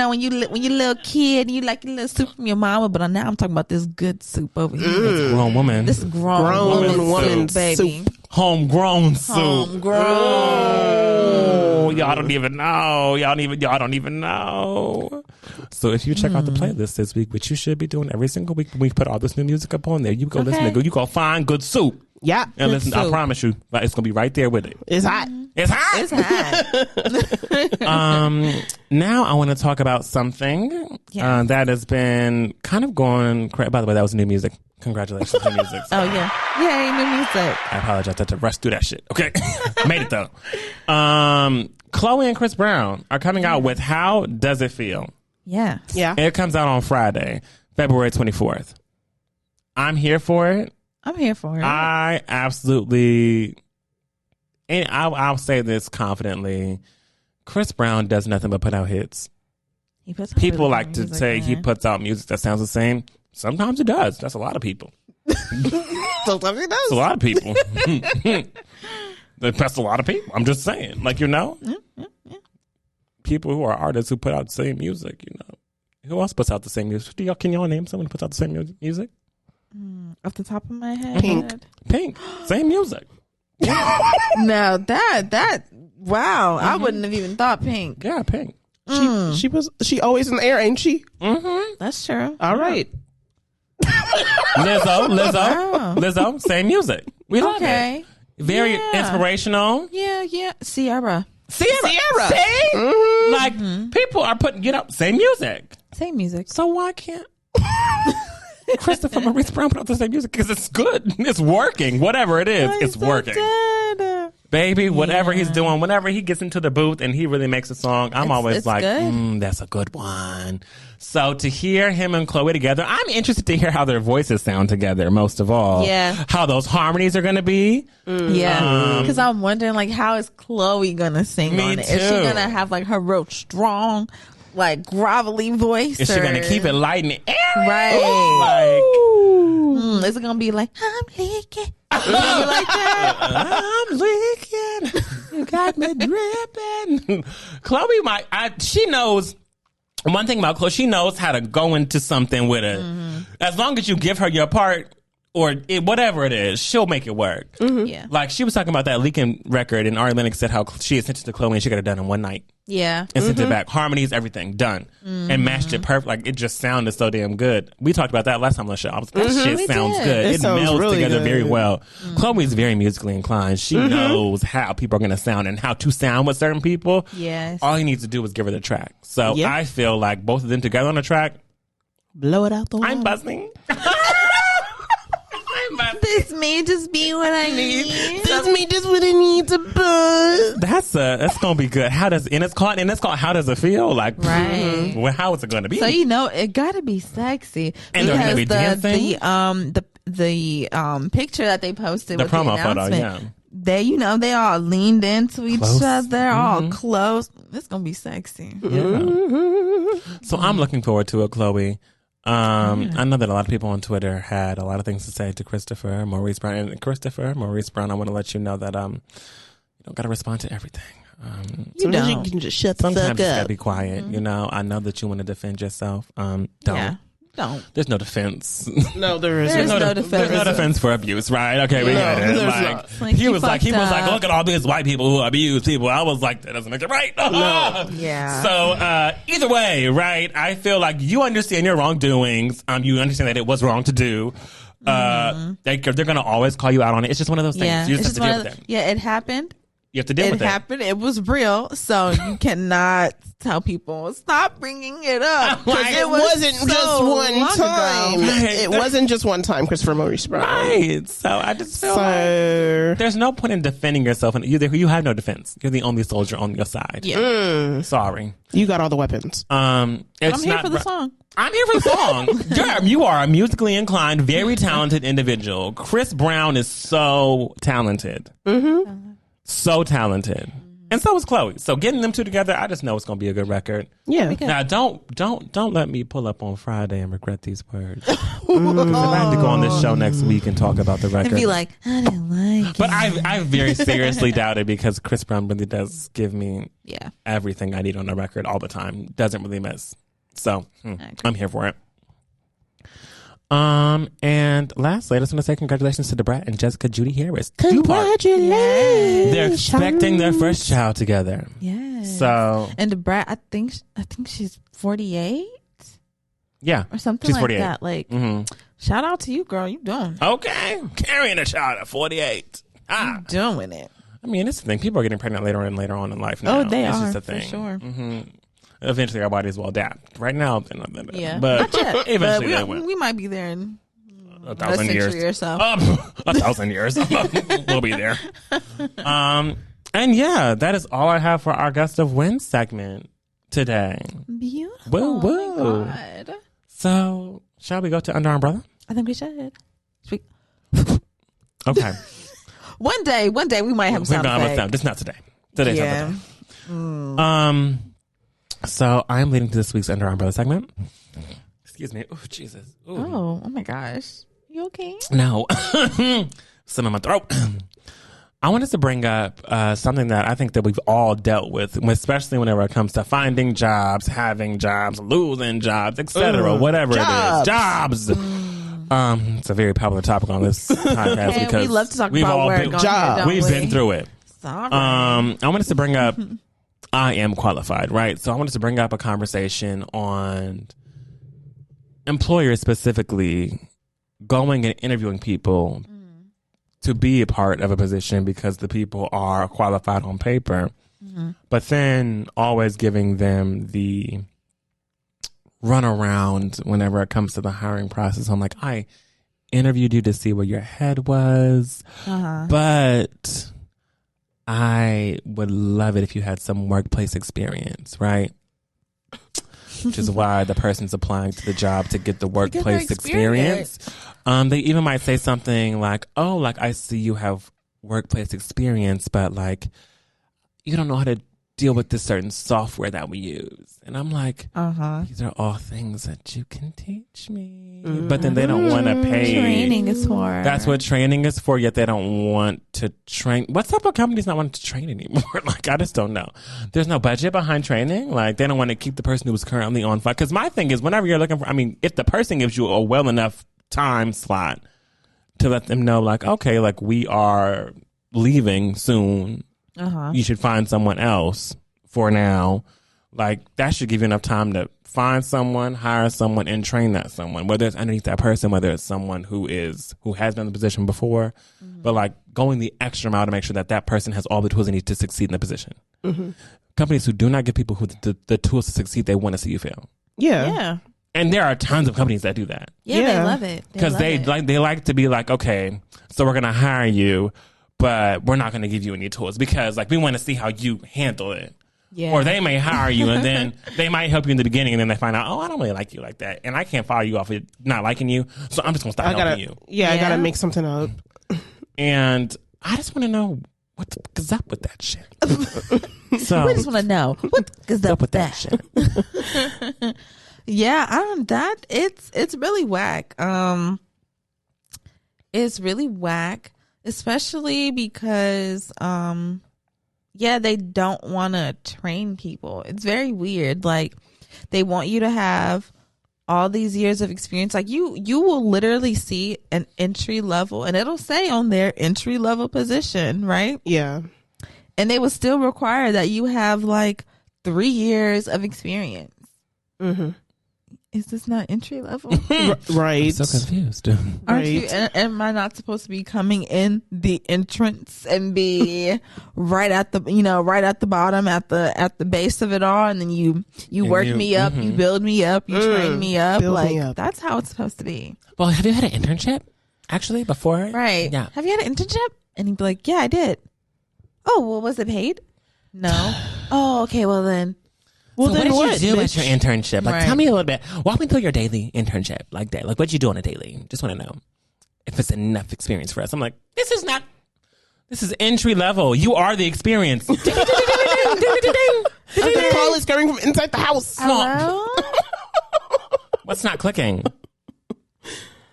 little kid, you like your little soup from your mama, but now I'm talking about this good soup over here. It's grown woman. This grown woman baby. Soup. Homegrown soup. Homegrown. Oh, y'all don't even know. Y'all don't even know. So if you check out the playlist this week, which you should be doing every single week, we put all this new music up on there. You go listen to you go find Good Soup. Yeah. And listen, I soup. promise you, it's gonna be right there with it. It's hot. It's hot. It's hot. Now I want to talk about something that has been kind of going. By the way, that was new music. Congratulations, new music. Oh yeah, yay, new music. I apologize. I had to rush through that shit. Okay, made it though. Chloe and Chris Brown are coming out with "How Does It Feel?" Yeah, Yeah. It comes out on Friday, February 24th. I'm here for it. I'm here for it. I absolutely, and I'll say this confidently. Chris Brown does nothing but put out hits. He puts People really like good to music, say he man. puts out music that sounds the same. Sometimes it does. That's a lot of people. Sometimes it That's a does. lot of people. That's a lot of people. I'm just saying. People who are artists who put out the same music, Who else puts out the same music? Can y'all name someone who puts out the same music? Off the top of my head. Pink. Same music. No, that wow. I wouldn't have even thought Pink. Yeah, Pink. She always in the air, ain't she? That's true. All right. Lizzo, same music. We love Okay. it. Very Yeah. inspirational. Yeah. Sierra. Sierra. See? People are putting, same music. Same music. So why can't Christopher Maurice Brown put out the same music? Because it's good. It's working. Whatever it is, it's working. Baby, whatever he's doing, whenever he gets into the booth and he really makes a song, I'm always like, that's a good one. So to hear him and Chloe together, I'm interested to hear how their voices sound together, most of all. Yeah. How those harmonies are going to be. Yeah. Because I'm wondering, how is Chloe going to sing Me on it? Is she too. going to have, her real strong, grovelly voice? Is she going to keep it light and airy? Right. Is it going to be like, I'm leaking? Is it gonna be like that? I'm leaking. You got me dripping. Chloe, she knows. One thing about Chloe, she knows how to go into something with it. As long as you give her your part, or whatever it is, she'll make it work. Yeah. Like, she was talking about that leaking record, and Ari Lennox said how she had sent it to Chloe and she got it done in one night. Yeah. And sent it back. Harmonies, everything, done. And matched it perfect. Like, it just sounded so damn good. We talked about that last time on the show. I was like, that shit We sounds did. good. It sounds melds really together good. very well. Chloe's very musically inclined. She knows how people are going to sound and how to sound with certain people. Yes. All you need to do is give her the track. So Yeah. I feel like both of them together on the track, Blow it out the water. I'm buzzing. This may just be what I need. That's me just what I need to buzz. That's gonna be good. It's called How Does It Feel? Like, Right. well, how is it gonna be? So you know it gotta be sexy. And they're gonna be because dancing? the picture that they posted The with the promo photo, announcement, they all leaned into each Close. other, all close. It's gonna be sexy. Yeah. So I'm looking forward to it, Chloe. I know that a lot of people on Twitter had a lot of things to say to Maurice Brown, I want to let you know that you don't got to respond to everything. You can just shut the Sometimes fuck you gotta up. be quiet. You know, I know that you want to defend yourself. Don't. Yeah. Don't. There's no defense. No, there isn't. There's no defense. There's no defense for abuse, right? Okay, we get it. there's Like, not. Like, he you was like, fucked up. look at all these white people who abuse people. I was like, that doesn't make it right. Yeah. So either way, right? I feel like you understand your wrongdoings. You understand that it was wrong to do. They're gonna always call you out on it. It's just one of those things. Yeah. You just It's have to just deal with it. Yeah, it happened. You have to deal with It it. happened. It was real. So you cannot tell people stop bringing it up. 'Cause Like, It wasn't so just one long time. ago. Right. It wasn't just one time, Christopher Maurice Brown. Right. So I just feel like So there's no point in defending yourself, and you have no defense. You're the only soldier on your side. Yeah. Sorry. you got all the weapons. It's I'm here not for the song. I'm here for the song. You are a musically inclined, very talented individual. Chris Brown is so talented. So talented. And so is Chloe. So getting them two together, I just know it's going to be a good record. Yeah. Now, don't let me pull up on Friday and regret these words. 'Cause I have to go on this show next week and talk about the record. And be like, I didn't like But it. I very seriously doubt it, because Chris Brown really does give me Yeah. everything I need on a record all the time. Doesn't really miss. So I'm here for it. And lastly, I just want to say congratulations to Debrat and Jessica Judy Harris. Congratulations. They're expecting their first child together. Yes. So And the brat, I think she's 48 yeah, or something she's like 48. that. Like, shout out to you, girl. You doing? Okay, carrying a child at 48. You doing it? I mean, it's the thing. People are getting pregnant later in life now. Oh, they it's are just a for thing. sure. Eventually, our bodies will adapt. Right now, they're not that bad. Yeah, But not yet. eventually, But they will. we might be there in 1,000 a years. century or so. 1,000 years. We'll be there. And yeah, that is all I have for our Gust of Wind segment today. Beautiful. Woo, woo. Oh my God. So, shall we go to Under Umbrella? I think we should. Okay. One day we might have We're sound going with effect. them. Just not today. Today's Yeah. not the day. So I'm leading to this week's Under Umbrella segment. Excuse me. Oh, Jesus. Ooh. Oh my gosh. You okay? No. Some in my throat. I wanted to bring up something that I think that we've all dealt with, especially whenever it comes to finding jobs, having jobs, losing jobs, etc. Whatever it is. Jobs. It's a very popular topic on this podcast And because we love to talk we've about all work been, on here, don't we've we? been through it. Sorry. I wanted to bring up I am qualified, right? So I wanted to bring up a conversation on employers specifically going and interviewing people to be a part of a position because the people are qualified on paper, but then always giving them the runaround whenever it comes to the hiring process. I'm like, I interviewed you to see where your head was, but I would love it if you had some workplace experience, right? Which is why the person's applying to the job to get the workplace experience. They even might say something like, oh, like, I see you have workplace experience, but like, you don't know how to deal with this certain software that we use. And I'm like, these are all things that you can teach me. But then they don't want to pay. Training is for. That's what training is for, yet they don't want to train. What's up with companies not wanting to train anymore? Like, I just don't know. There's no budget behind training. Like, they don't want to keep the person who's currently on fire. Because my thing is, whenever you're looking for, I mean, if the person gives you a well enough time slot to let them know, like, okay, like, we are leaving soon. You should find someone else for now. Like, that should give you enough time to find someone, hire someone, and train that someone, whether it's underneath that person, whether it's someone who has been in the position before, but like going the extra mile to make sure that that person has all the tools they need to succeed in the position. Companies who do not give people who the tools to succeed, they want to see you fail. Yeah. And there are tons of companies that do that. Yeah, they love it. Because they like to be like, okay, so we're going to hire you, but we're not going to give you any tools because like we want to see how you handle it. Yeah. Or they may hire you and then they might help you in the beginning and then they find out, oh, I don't really like you like that. And I can't fire you off of not liking you. So I'm just going to stop helping you. Yeah, I got to make something up. And I just want to know what's up with that shit. So we just want to know what's up with that shit. Yeah, it's really whack. It's really whack, especially because they don't want to train people. It's very weird. Like they want you to have all these years of experience. Like you will literally see an entry level, and it'll say on their entry level position, right? Yeah. And they will still require that you have like 3 years of experience. Is this not entry level? Right. I'm so confused. Aren't you? Am I not supposed to be coming in the entrance and be right at the bottom at the base of it all, and then you work me up, you build me up, you train me up. That's how it's supposed to be. Well, have you had an internship actually before? Right. Yeah. Have you had an internship? And he'd be like, yeah, I did. Oh, well, was it paid? No. Oh, okay. Well then. Well, so then what did you do with your internship? Like, tell me a little bit. Walk me through your daily internship, like that. Like, what'd you do on a daily? Just want to know if it's enough experience for us. I'm like, this is entry level. You are the experience. The call is coming from inside the house. Hello? What's not clicking?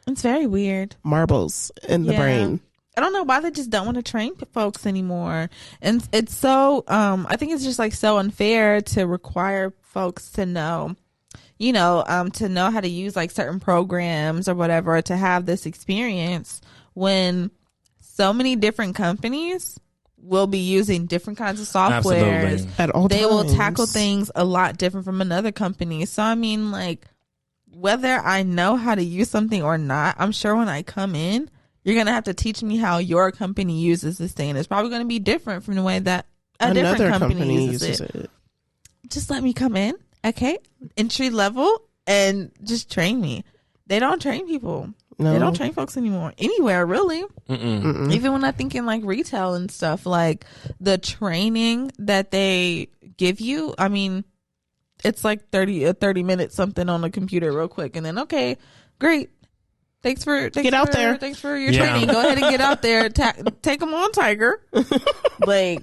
It's very weird. Marbles in the brain. I don't know why they just don't want to train folks anymore. And it's so, I think it's just like so unfair to require folks to know, to know how to use like certain programs or whatever, to have this experience when so many different companies will be using different kinds of software. At all times. They will tackle things a lot different from another company. So, I mean, like, whether I know how to use something or not, I'm sure when I come in, you're going to have to teach me how your company uses this thing. It's probably going to be different from the way that another different company uses it. Just let me come in, okay? Entry level, and just train me. They don't train people. No. They don't train folks anymore. Anywhere, really. Even when I think in like retail and stuff, like the training that they give you, I mean, it's like 30 minutes something on the computer real quick. And then, okay, great. Thanks for your training. Go ahead and get out there. Take them on, Tiger. Like,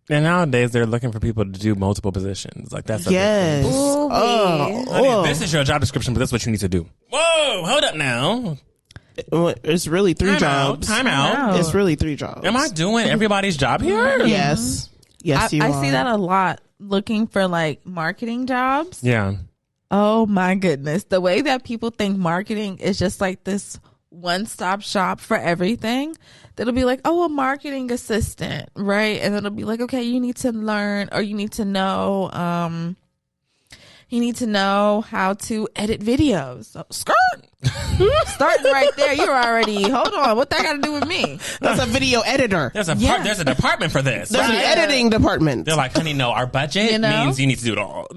And nowadays they're looking for people to do multiple positions. Like that's yes. Honey, this is your job description, but that's what you need to do. Whoa, hold up now. It's really 3 jobs. Time out. It's really 3 jobs. Am I doing everybody's job here? Yes. Yes, you are. I see that a lot. Looking for like marketing jobs. Yeah. Oh my goodness. The way that people think marketing is just like this one-stop shop for everything. That'll be like, oh, a marketing assistant, right? And it'll be like, okay, you need to learn, or you need to know how to edit videos. So, skirt. Starting right there, you're already, hold on, what that got to do with me? That's a video editor. There's a department for this. There's an editing department. They're like, honey, no, our budget means you need to do it all.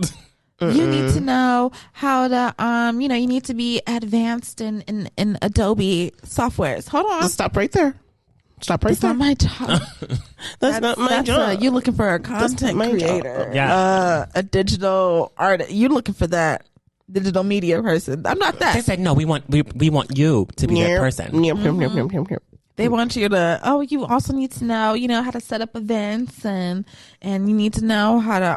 You need to know how to, you need to be advanced in Adobe softwares. Hold on. Just stop right there. That's not my job. That's not my job. You're looking for a content creator. Yeah. A digital artist. You're looking for that digital media person. I'm not that. They said, no, we want you to be that person. They want you to, you also need to know, how to set up events and you need to know how to,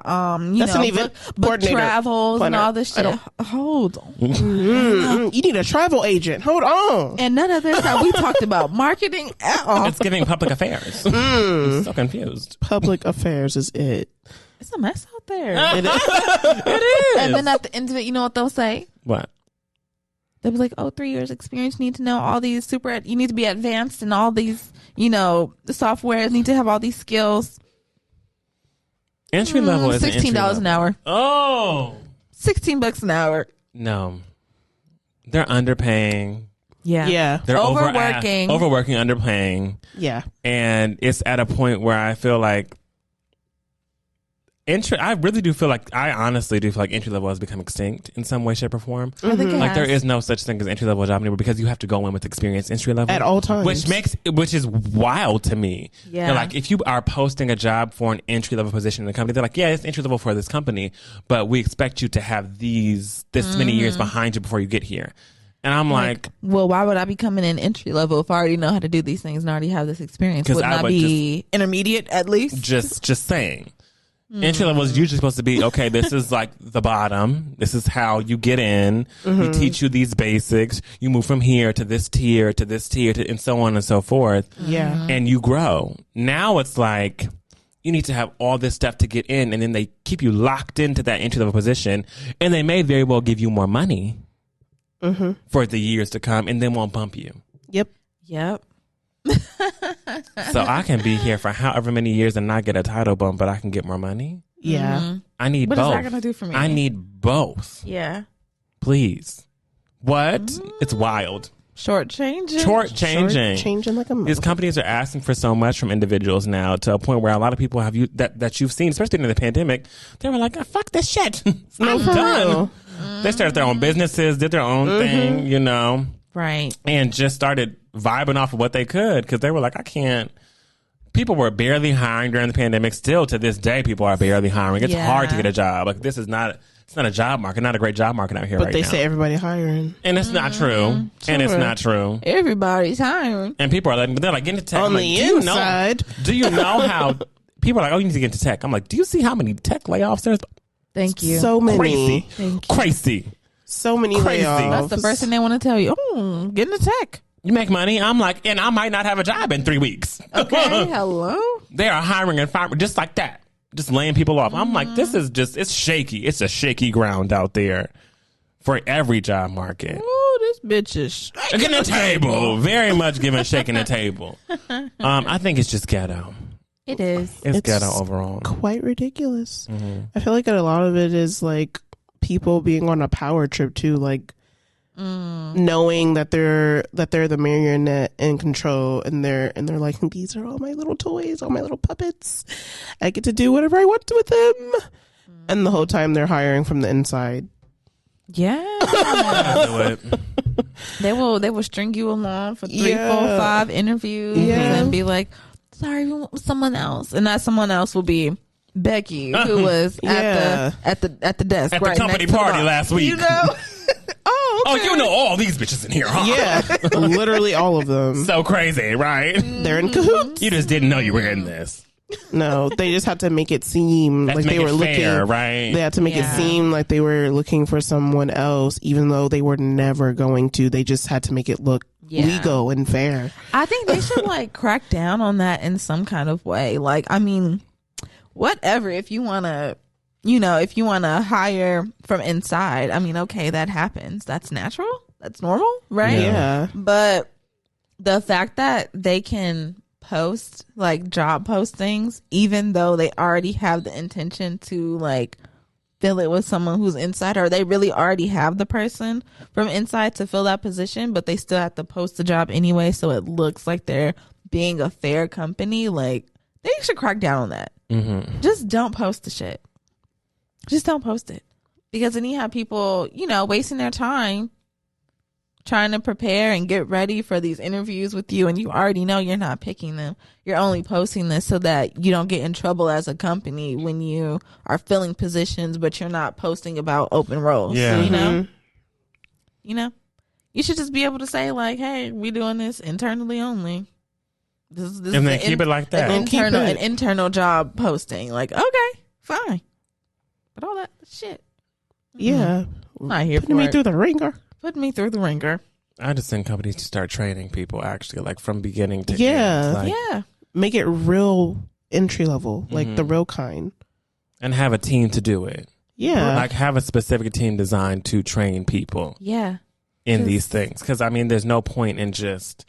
book travels and all this shit. Hold on. You need a travel agent. Hold on. And none of this have we talked about marketing at all. It's giving public affairs. I'm so confused. Public affairs is it. It's a mess out there. It is. It is. And then at the end of it, you know what they'll say? What? They'll be like, oh, 3 years experience. You need to know all these you need to be advanced in all these, the software. Need to have all these skills. Entry level is $16 an hour. Oh. $16 an hour. No. They're underpaying. Yeah. Yeah. They're overworking. Overworking, underpaying. Yeah. And it's at a point where I feel like I honestly do feel like entry level has become extinct in some way, shape, or form. I think it Like there has. is no such thing as entry level job anymore because you have to go in with experience entry level At all times. which is wild to me. Yeah. They're like, if you are posting a job for an entry level position in the company, they're like, yeah, it's entry level for this company, but we expect you to have this many years behind you before you get here. And I'm like, well, why would I be coming in entry level if I already know how to do these things and already have this experience? 'Cause Wouldn't I I would be intermediate at least? just saying. Entry level is usually supposed to be, okay, this is like the bottom. This is how you get in. We teach you these basics. You move from here to this tier to this tier and so on and so forth. Yeah. And you grow. Now it's like you need to have all this stuff to get in, and then they keep you locked into that entry level position, and they may very well give you more money for the years to come and then won't bump you. Yep. Yep. So I can be here for however many years and not get a title bump, but I can get more money. Yeah. I need What both. is that going to do for me? I need both. Yeah. Please. What? It's wild. Shortchanging. Changing like a These companies are asking for so much from individuals now to a point where a lot of people have that you've seen, especially during the pandemic, they were like, fuck this shit. I'm done. They started their own businesses, did their own thing, Right. and just started vibing off of what they could because they were like, I can't. People were barely hiring during the pandemic. Still to this day, people are barely hiring. It's hard to get a job. Like it's not a job market, not a great job market out here But right they now. say everybody hiring. And it's not true. And it's not true. Everybody's hiring. And people are like, they're like, get into tech. On I'm like, the do you inside. do you know how people are like, oh, you need to get into tech? I'm like, do you see how many tech layoffs there's? Thank you. So many. Crazy. Thank you. Crazy. So many Crazy. layoffs. That's the first thing they want to tell you. Oh, get into tech. You make money. I'm like, and I might not have a job in 3 weeks. Okay. Hello. They are hiring and firing just like that. Just laying people off. I'm like, this is it's shaky. It's a shaky ground out there for every job market. Oh, this bitch is Shaking the table. Very much giving shaking the table. I think it's just ghetto. It is. It's ghetto overall. Quite ridiculous. I feel like a lot of it is like people being on a power trip too, like knowing that they're the marionette in control, and they're like, these are all my little toys, all my little puppets. I get to do whatever I want to with them. And the whole time they're hiring from the inside. Yeah. I knew it. They will string you along for 3, Yeah. 4, 5 interviews and be like, sorry, we want someone else. And that someone else will be Becky, who was at the desk At right the company next to party the- last week. You know? Oh, you know all these bitches in here, huh? Yeah, literally all of them. So crazy, right? They're in cahoots. You just didn't know you were in this. No, they just had to make it seem Let's like make they were it looking. fair, right? They had to make it seem like they were looking for someone else, even though they were never going to. They just had to make it look legal and fair. I think they should like crack down on that in some kind of way. Like, I mean, whatever. If you want to, if you want to hire from inside, I mean, okay, that happens. That's natural. That's normal, right? Yeah. But the fact that they can post like job postings, even though they already have the intention to like fill it with someone who's inside, or they really already have the person from inside to fill that position, but they still have to post the job anyway, so it looks like they're being a fair company. Like, they should crack down on that. Just don't post the shit. Just don't post it, because then you have people, wasting their time trying to prepare and get ready for these interviews with you, and you already know you're not picking them. You're only posting this so that you don't get in trouble as a company when you are filling positions, but you're not posting about open roles. Yeah. You should just be able to say like, hey, we doing this internally only. This And then keep it like that. An internal job posting. Like, okay, fine. But all that shit. Yeah. Not here Putting for me it. through the ringer. Put me through the ringer. I just think companies to start training people actually, like from beginning to Yeah. end. Like, Yeah. Make it real entry level, like the real kind. and have a team to do it. Yeah. Like have a specific team designed to train people. Yeah. in these things. Because, I mean, there's no point in just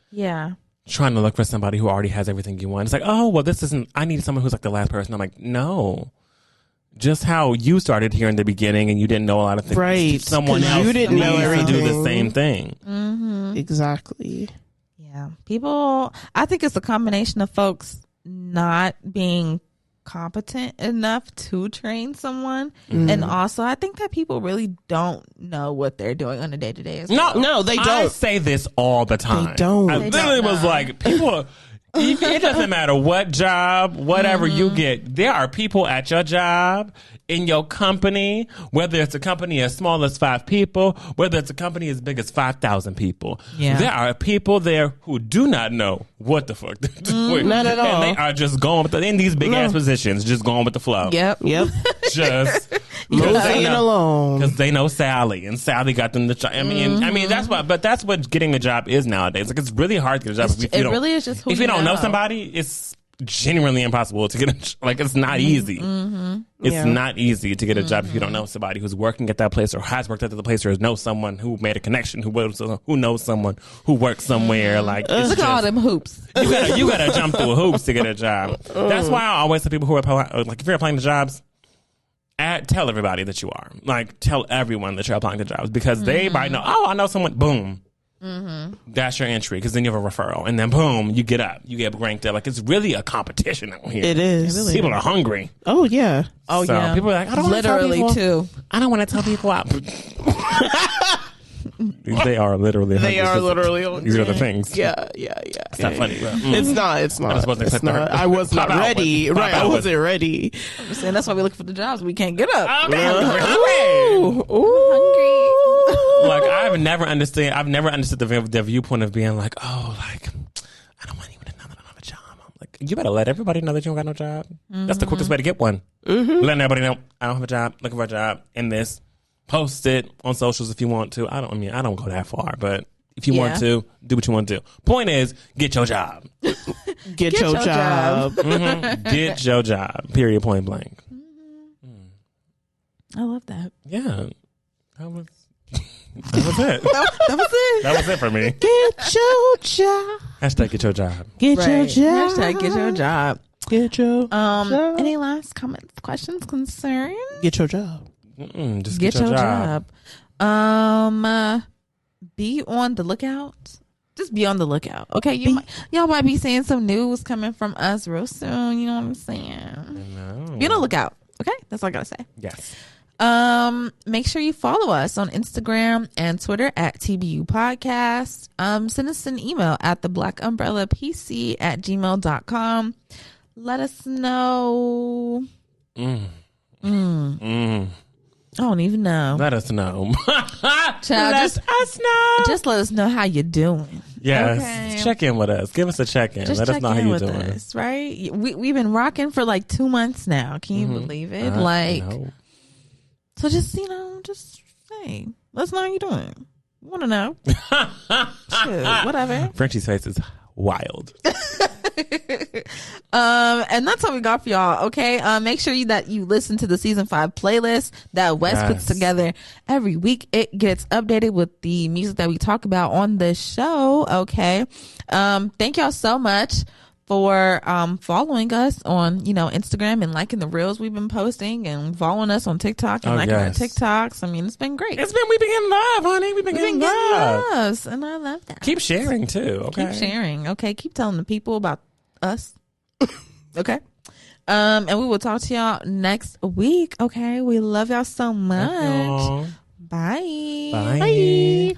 trying to look for somebody who already has everything you want. It's like, oh, well, this isn't, I need someone who's like the last person. I'm like, no. Just how you started here in the beginning and you didn't know a lot of things. Right. Someone else you didn't know everything. to do the same thing. Mm-hmm. Exactly. Yeah. People, I think it's a combination of folks not being competent enough to train someone. And also, I think that people really don't know what they're doing on a day-to-day. No, they don't. I say this all the time. They don't. I literally was like, people... It doesn't matter what job, whatever you get. There are people at your job, in your company, whether it's a company as small as 5 people, whether it's a company as big as 5,000 people. Yeah. There are people there who do not know what the fuck they're doing. Not at all. And they are just going with in these big ass positions, just going with the flow. Yep. Just moving along. Because they know Sally, and Sally got them the job. I mean, that's what getting a job is nowadays. Like, it's really hard to get a job. It really is just who if you don't know somebody, it's genuinely impossible to get it's not easy. It's not easy to get a job if you don't know somebody who's working at that place or has worked at the place or knows someone who made a connection, who knows someone who works somewhere. Like, look at all them hoops. You gotta jump through hoops to get a job. That's why I always tell people who are like, if you're applying to jobs, tell everybody that you are. Like, tell everyone that you're applying to jobs, because they might know, oh, I know someone. Boom. That's your entry, because then you have a referral, and then boom, you get ranked up. Like, it's really a competition out here. It is. People are hungry. Oh yeah. Oh so yeah. people are like, I don't want to tell people. Too. I don't want to tell people out. They are literally hungry. They are literally hungry. These are the things. Yeah. It's not funny, bro. It's not. I was not ready. Right. I wasn't ready. I'm saying that's why we look for the jobs. We can't get up. Okay. Hungry. Like, I've never understood the viewpoint of being like, oh, like, I don't want anyone to know that I don't have a job. I'm like, you better let everybody know that you don't got no job. That's the quickest way to get one. Letting everybody know I don't have a job, looking for a job, in this. Post it on socials if you want to. I don't go that far, but if you want to, do what you want to do. Point is, get your job. Get your job. Get your job. Period. Point blank. I love that. Yeah. That was it. That was it. That was it for me. Get your job. Hashtag get your job. Get your job. Hashtag get your job. Get your job. Any last comments, questions, concerns? Get your job. Just get your job. Be on the lookout. Just be on the lookout. Okay, y'all might be seeing some news coming from us real soon. You know what I'm saying? Be on the lookout. Okay, that's all I gotta say. Yes. Make sure you follow us on Instagram and Twitter at TBU Podcast. Send us an email at theblackUmbrellaPC@gmail.com. Let us know. I don't even know. Let us know. Child, let us know. Just let us know how you're doing. Yes. Okay. Check in with us. Give us a check-in. Just let us know how you're doing. Us, right? We've been rocking for like 2 months now. Can you believe it? So just, just say, let us know how you're doing. We want to know. Shit, whatever. Frenchie's face is wild. And that's all we got for y'all. Okay. Make sure that you listen to the season 5 playlist that Wes puts together every week. It gets updated with the music that we talk about on the show. Okay. Thank y'all so much for following us on Instagram and liking the reels we've been posting, and following us on TikTok and liking our TikToks. I mean, it's been great. We've been getting love, honey. We've been getting love, and I love that. Keep sharing too. Okay. Keep sharing. Okay. Keep telling the people about us. Okay. And we will talk to y'all next week. Okay. We love y'all so much. Y'all. Bye. Bye.